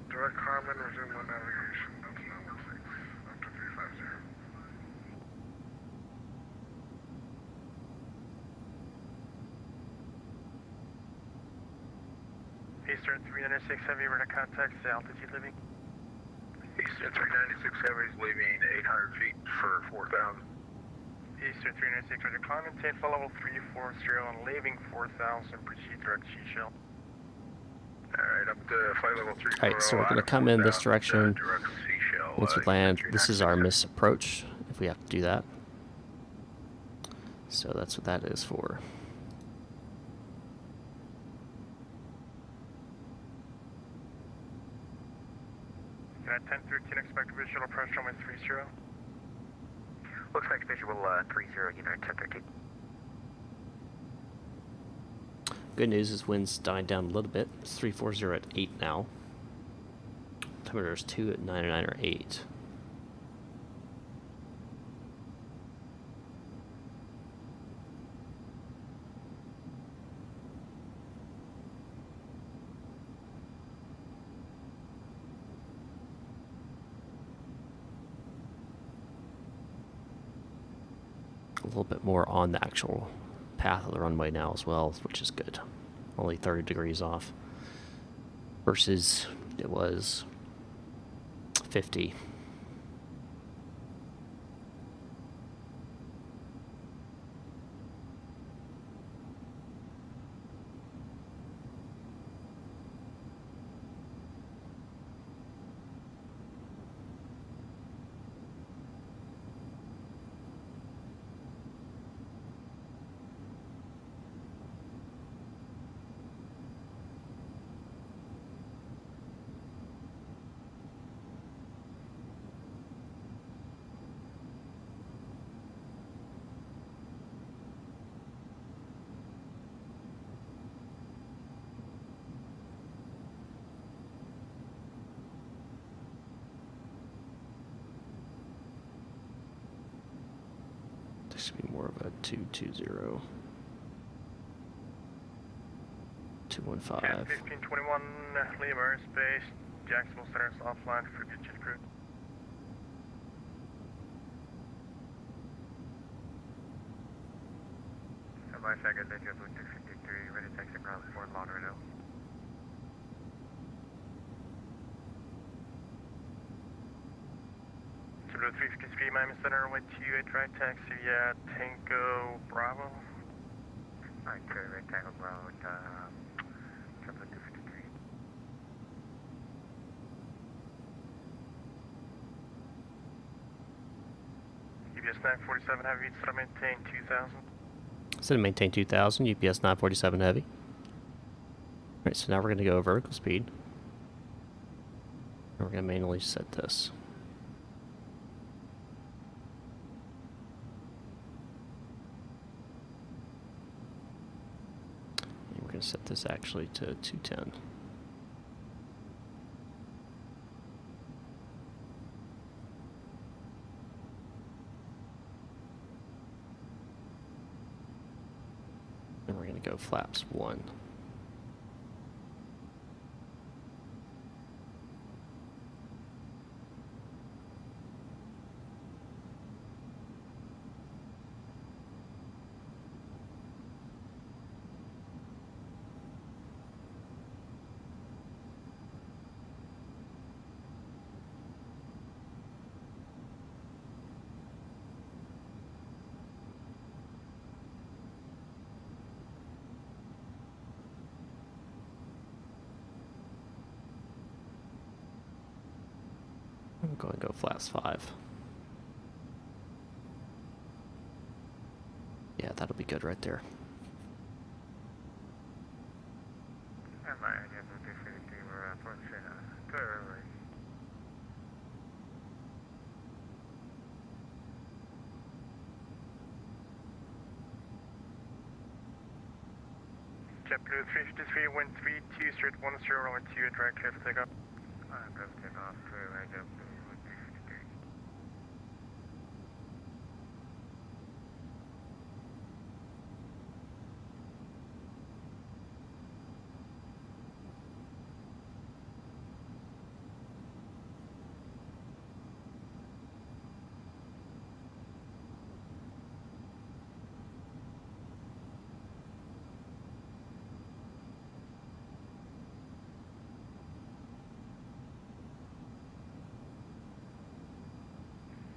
Direct Carmen, resume on navigation, Delta 916, up to 350. Eastern 396 Heavy, radar contact, altitude living. Eastern 396 Heavy is leaving 800 feet for 4,000. Eastern 396, Roger. Climb maintain flight level 340 and leaving 4,000, proceed direct Seashell. Alright, up to flight level 340. Alright, so we're going to come in this direction. Once we land, this is our miss approach, if we have to do that. So that's what that is for. At 1013, expect visual approach runway 30. Looks like visual 30 United 1013. Good news is wind's dying down a little bit. It's 340 at 8 now. Altimeter's 2 at 909 or 8. A little bit more on the actual path of the runway now as well, which is good. Only 30 degrees off versus it was 50. This should be more of a 220. 215. 1521, Lima airspace, Jacksonville Center is offline for future crew. My second, India Blue 653, ready to taxi ground for Lauderdale. Blue 353, Miami Center, way 28 right taxi, Tango Bravo. Alright, right Tango Bravo, Blue 253. UBS 947 Heavy, set maintain 2000. Set to maintain 2000, UPS 947 heavy. Alright, so now we're going to go vertical speed. And we're going to manually set this. And we're going to set this actually to 210. And we're going to go flaps 1. I'm going to go flaps 5. Yeah, that'll be good right there. We're approaching clear. JetBlue 353, wind 32, straight 10, runway 28 right, clear for takeoff. I'm going to take off clear right JetBlue 353.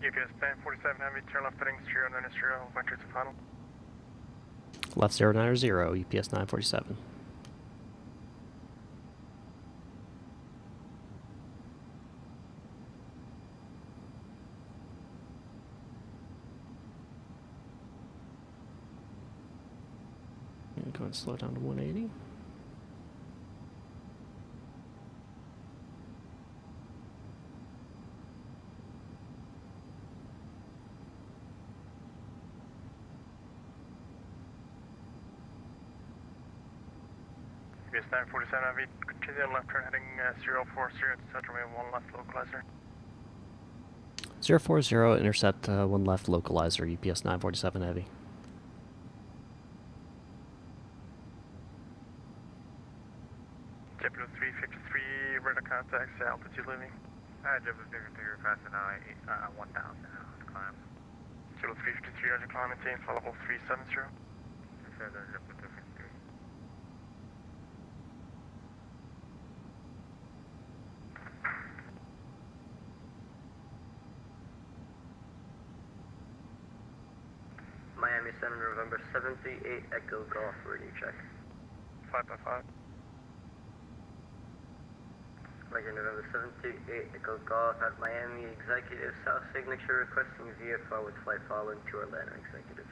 UPS 947 Heavy, turn left heading 090, vector to final. Left 090, UPS 947. I'm going to go and slow down to 180. UPS 947 Heavy, continue left turn heading 040 to set runway 1 left localizer. 040, intercept 1 left localizer, UPS 947 Heavy. JetBlue 353, radar contacts, altitude leaving. JetBlue 353, requesting 1,000 to climb. JetBlue 353, Roger, climb, maintain, flight level 370. JetBlue 353. Miami 7, November 78, Echo Golf, radio check. 555. Roger, November 78, Echo Golf at Miami Executive, South Signature, requesting VFR with flight following to Orlando Executive.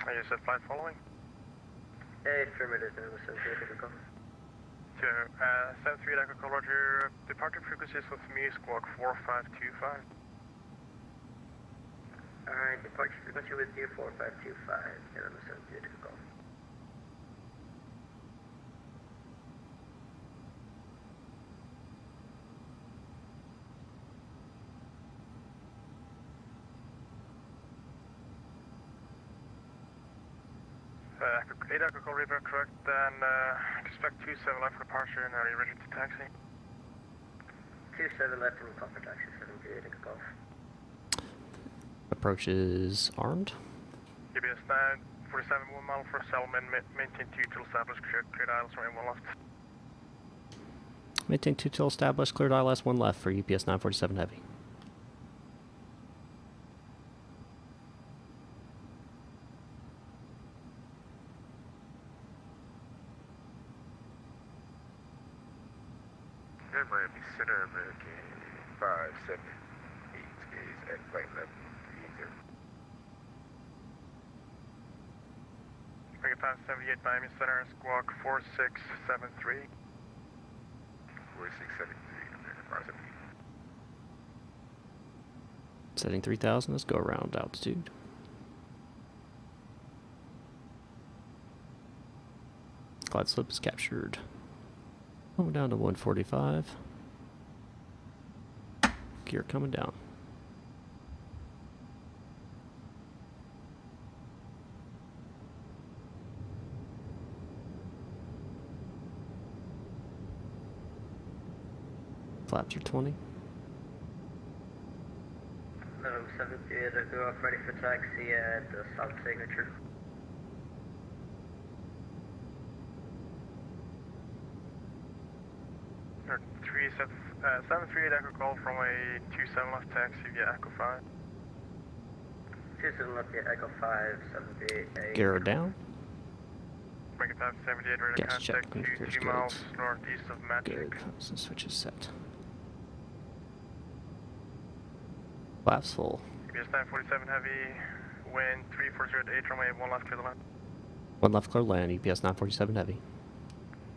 You said flight following? Affirmative, November 78, Echo Golf. 73 Echo Golf, Roger, departure frequencies with me, squawk 4525. Alright, departure frequency with you, 4525, November 78, Echo Golf. Echo 8 Echo Golf, River, correct, then expect 27 left for departure and are you ready to taxi? 27 left and call for taxi, 78, Echo Golf. Approach is armed. UPS 947, 1 mile for settlement, maintain 2 till established, cleared isles, runway 1 left. Maintain 2 till established, cleared ILS 1 left for UPS 947 Heavy. Miami Center, American 578 is at flight level 30. American 578, Miami Center, squawk 4673. 4673, American 578. Setting 3000, let's go around altitude. Glide slip is captured. Coming down to 145. Gear coming down. Flaps are 20. November 78, Echo Golf, ready for taxi at the South Signature. Or 738 Echo Golf, runway 27 left taxi via Echo 5. 27 left via Echo 5, 78. Gear down. American 578, radar Gas check, contact indicators 2 miles good. northeast of Magic. Good. So switch is set. Flaps full. UPS 947 heavy, wind 3408, runway 1 left, clear the line. 1 left, clear land, UPS 947 Heavy.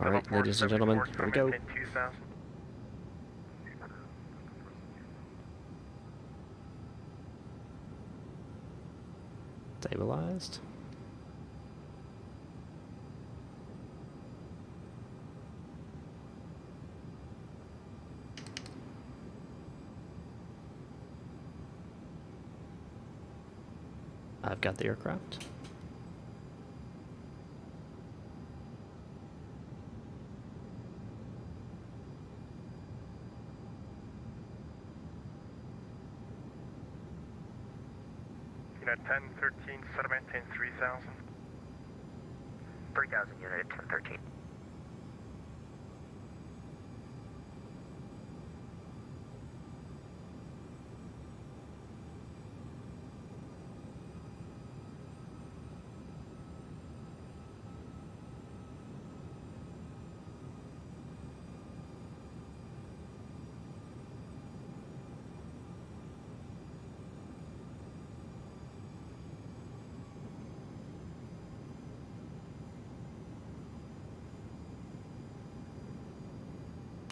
Alright, ladies and gentlemen, here we go. 2000. Stabilized. I've got the aircraft. Unit 1013, set maintain 3000. 3000 unit 1013.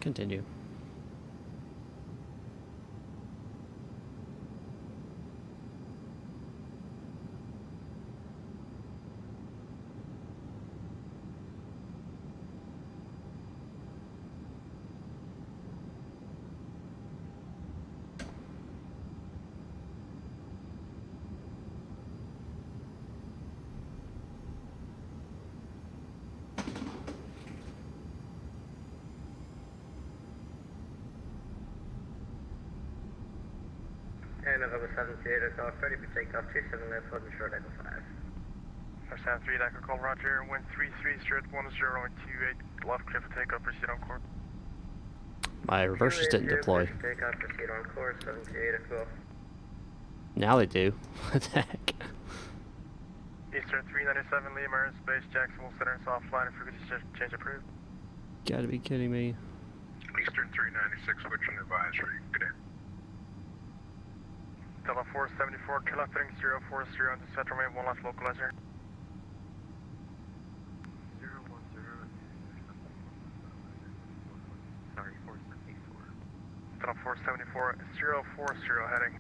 Continue. November 78 Echo Golf, ready for takeoff, 27 left, holding short Echo 5. Understand 3 Echo Call, roger, wind 33, 10.28, left clear for takeoff, proceed on course. My reversers didn't deploy. Takeoff, proceed on course, 78 Echo. Now they do. What the heck? Eastern 397, Lima, Space, Jacksonville Center, soft line, frequency change approved. Gotta be kidding me. Eastern 396, switching advisory. Good day. Delta 474, Kilo 3040 on the central main, one last localizer. 010. Sorry, 474. Delta 474, 040 heading.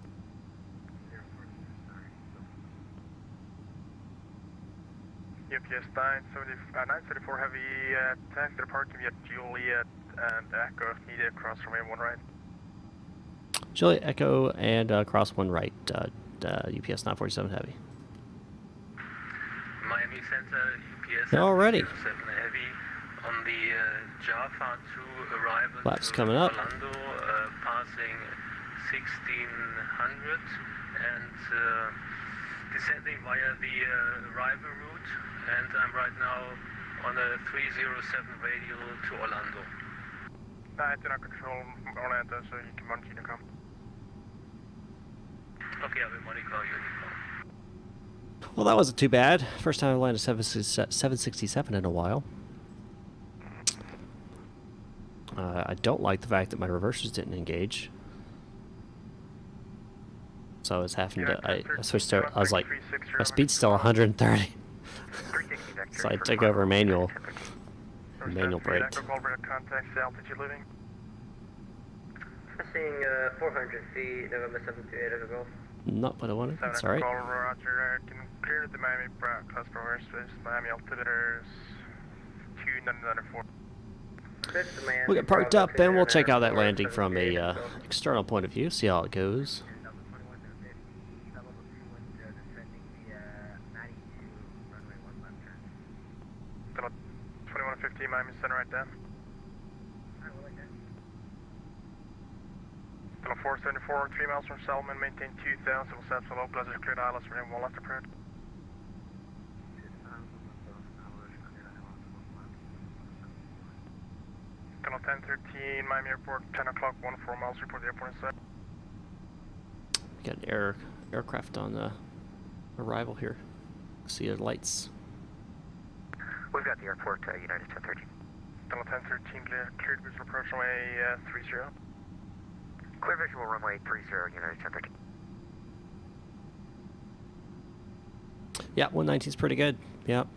UPS 974 heavy, taxi to parking via Juliet and Echo if needed, cross from A1 right. Juliet Echo and cross 1 right. UPS 947 heavy. Miami Center, UPS Already. 7 heavy on the Jaffa 2 arrival Laps to coming up. Orlando, passing 1600 and descending via the arrival route, and I'm right now on a 307 radial to Orlando. I do not control Orlando, so you can continue to come. Okay, I'll be Monica, Uniform. Well, that wasn't too bad. First time I landed 767 in a while. I don't like the fact that my reversers didn't engage. So I was having to, I switched to, I was like, my speed's still 130. So I took over manual brake. Contact altitude living. Seeing 400 feet, November 728 Echo Golf. Not what I wanted, that's alright. Roger, can clear the Miami class for airspace, Miami altimeters 2994. We'll get parked up and we'll check out that landing from a external point of view, see how it goes. 2115 Miami Center right down. Delta 474, 3 miles from Selman, maintain 2000, will set for low pleasure, cleared ILS for him, one left approved. Delta 1013, Miami Airport, 10 o'clock, 14 miles, report the airport is set. We got an aircraft on arrival here. See the lights. We've got the airport, United 1013. Delta 1013, cleared visual approach runway 30. Clear visual runway 30, United 1013. Yeah, 119 is pretty good. Yep.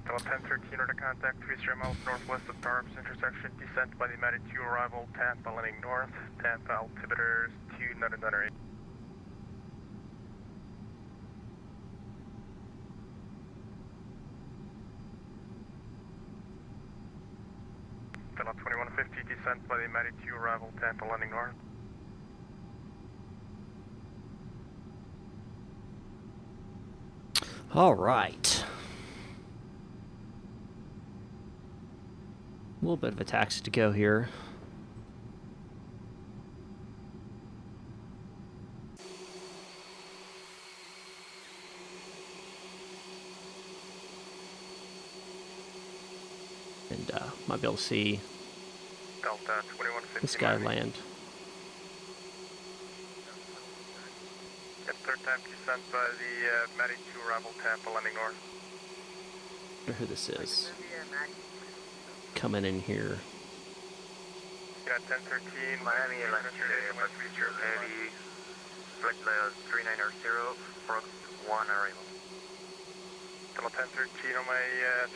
Delta 1013, order contact 30 miles northwest of Tarps intersection, descent by the United 2 arrival, Tampa landing north, Tampa altimeters 2998. Delta 2150, descent by the United 2 arrival, Tampa landing north. All right. A little bit of a taxi to go here. And might be able to see Delta 2150. this guy land. At third time descent by the United 2 arrival, Tampa landing north. I wonder who this is. Coming in here. Yeah, 1013, Miami Atlantic West Feature Heavy, flight level 3900, approx 1 arrival. Delta 1013 on my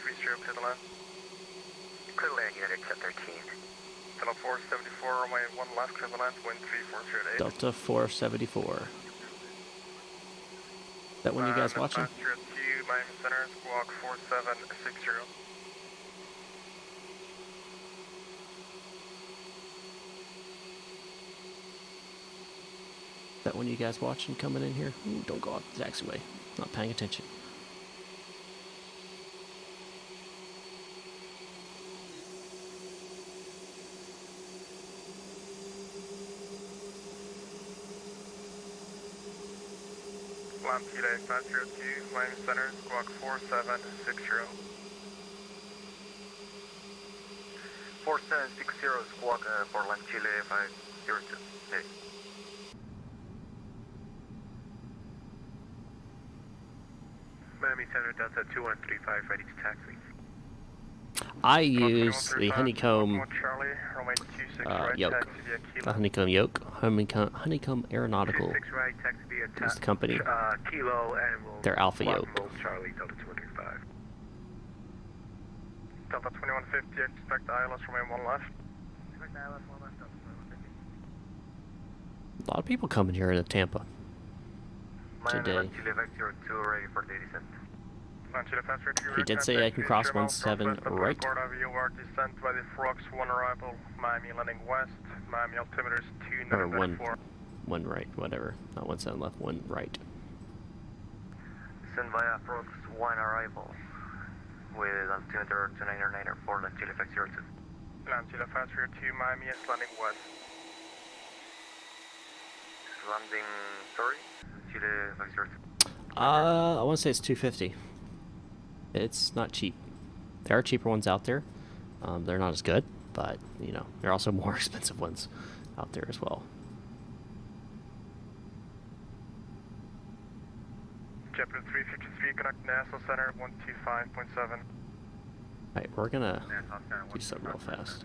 30 clear the land. Clear land, United 1013. Delta 474 on my 1 left clear the land, wind 3408. Delta 474. Is that one you guys watching? 2 Miami Center, squawk 4760. Is that one you guys watching coming in here? Ooh, don't go off the taxiway. Not paying attention. Chile 502, Miami Center, squawk 4760. 4760 squawk Portland, Chile 502. Hey. Miami Center, Delta 2135, ready to taxi. I use the Honeycomb Yoke. The Honeycomb Yoke. Honeycomb Aeronautical is the company. Kilo, and we'll They're Alpha Yoke. Charlie, Delta 235. Delta 2150, expect ILS remain 1 left. Expect ILS 1 left, Delta 2150. A lot of people coming here to Tampa today. Miami Chile 502, ready for the descent. He did say I can cross 17 right. Descent by the Frogs, 1 arrival, Miami landing west, Miami altimeters 2, Or one right, whatever. Not 17 left, 1 right. Send via Frogs, 1 arrival, with altimeter 2994, Portland, Chile 502. Land Chile 502, Miami is landing west. Landing, sorry, Chile 502. I want to say it's 250. It's not cheap. There are cheaper ones out there. They're not as good, but you know, there are also more expensive ones out there as well. JetBlue 353, connect NASA Center 125.7. Alright, we're gonna do something real fast.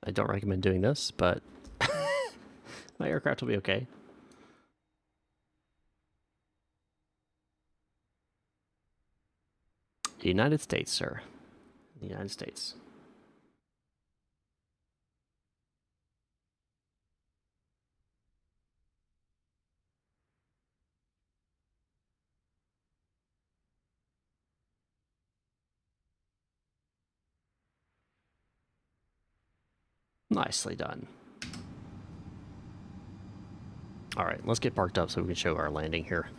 I don't recommend doing this, but my aircraft will be okay. The United States, sir. The United States. Nicely done. Alright, let's get parked up so we can show our landing here.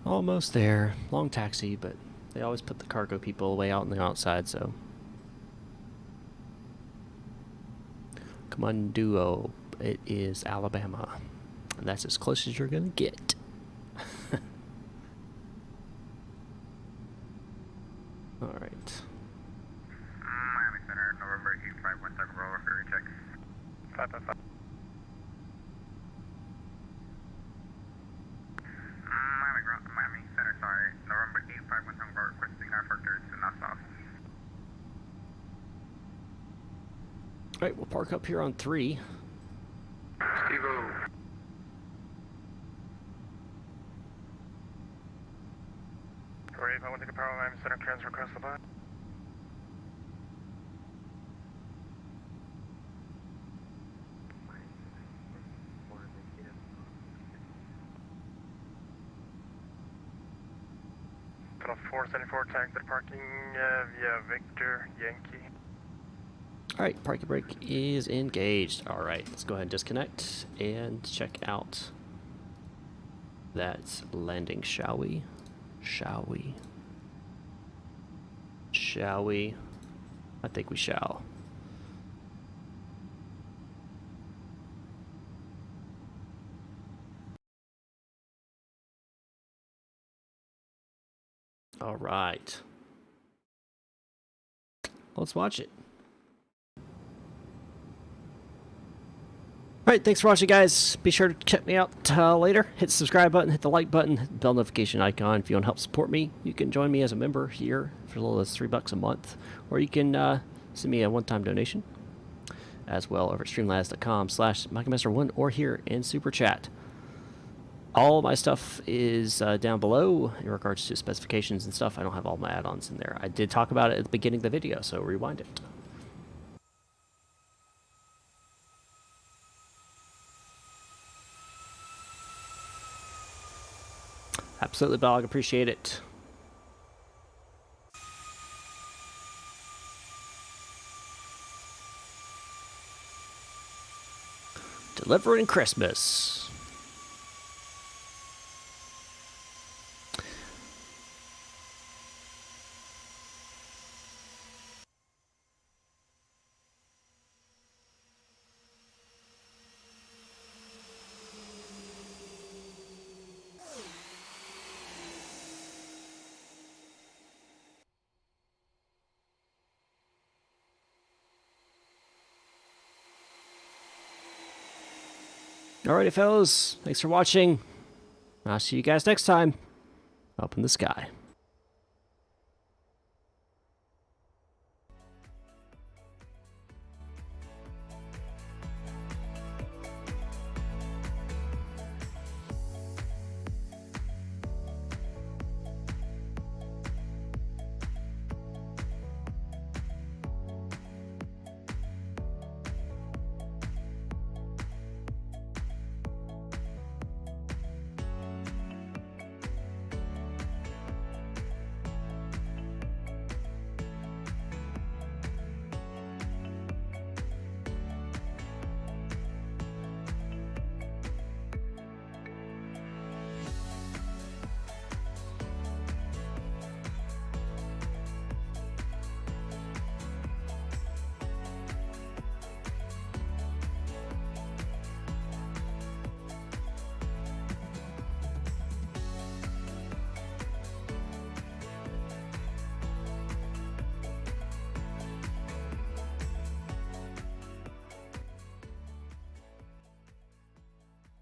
Almost there. Long taxi, but they always put the cargo people way out on the outside, so. Come on, duo. It is Alabama. And that's as close as you're gonna get. Alright. Miami Center, November 8517, Bravo, ferry check. 555. Miami Center, sorry, November 8517, Bravo, requesting our factors to Nassau. Alright, we'll park up here on 3. Steve-O. Alright, I want to take a power Miami Center clearance request the bus. Put on 474 tank the parking via Victor Yankee. Alright, parking brake is engaged. Alright, let's go ahead and disconnect and check out that landing, shall we? Shall we? Shall we? I think we shall. Alright. Let's watch it. Alright, thanks for watching, guys. Be sure to check me out later. Hit the subscribe button, hit the like button, hit the bell notification icon. If you want to help support me, you can join me as a member here for as little as $3 a month. Or you can send me a one-time donation as well over at streamlabs.com/MicahMaster1 or here in Super Chat. All my stuff is down below in regards to specifications and stuff. I don't have all my add-ons in there. I did talk about it at the beginning of the video, so rewind it. Absolutely, Bog. Appreciate it. Delivering Christmas. Alrighty, fellas. Thanks for watching. I'll see you guys next time. Up in the sky.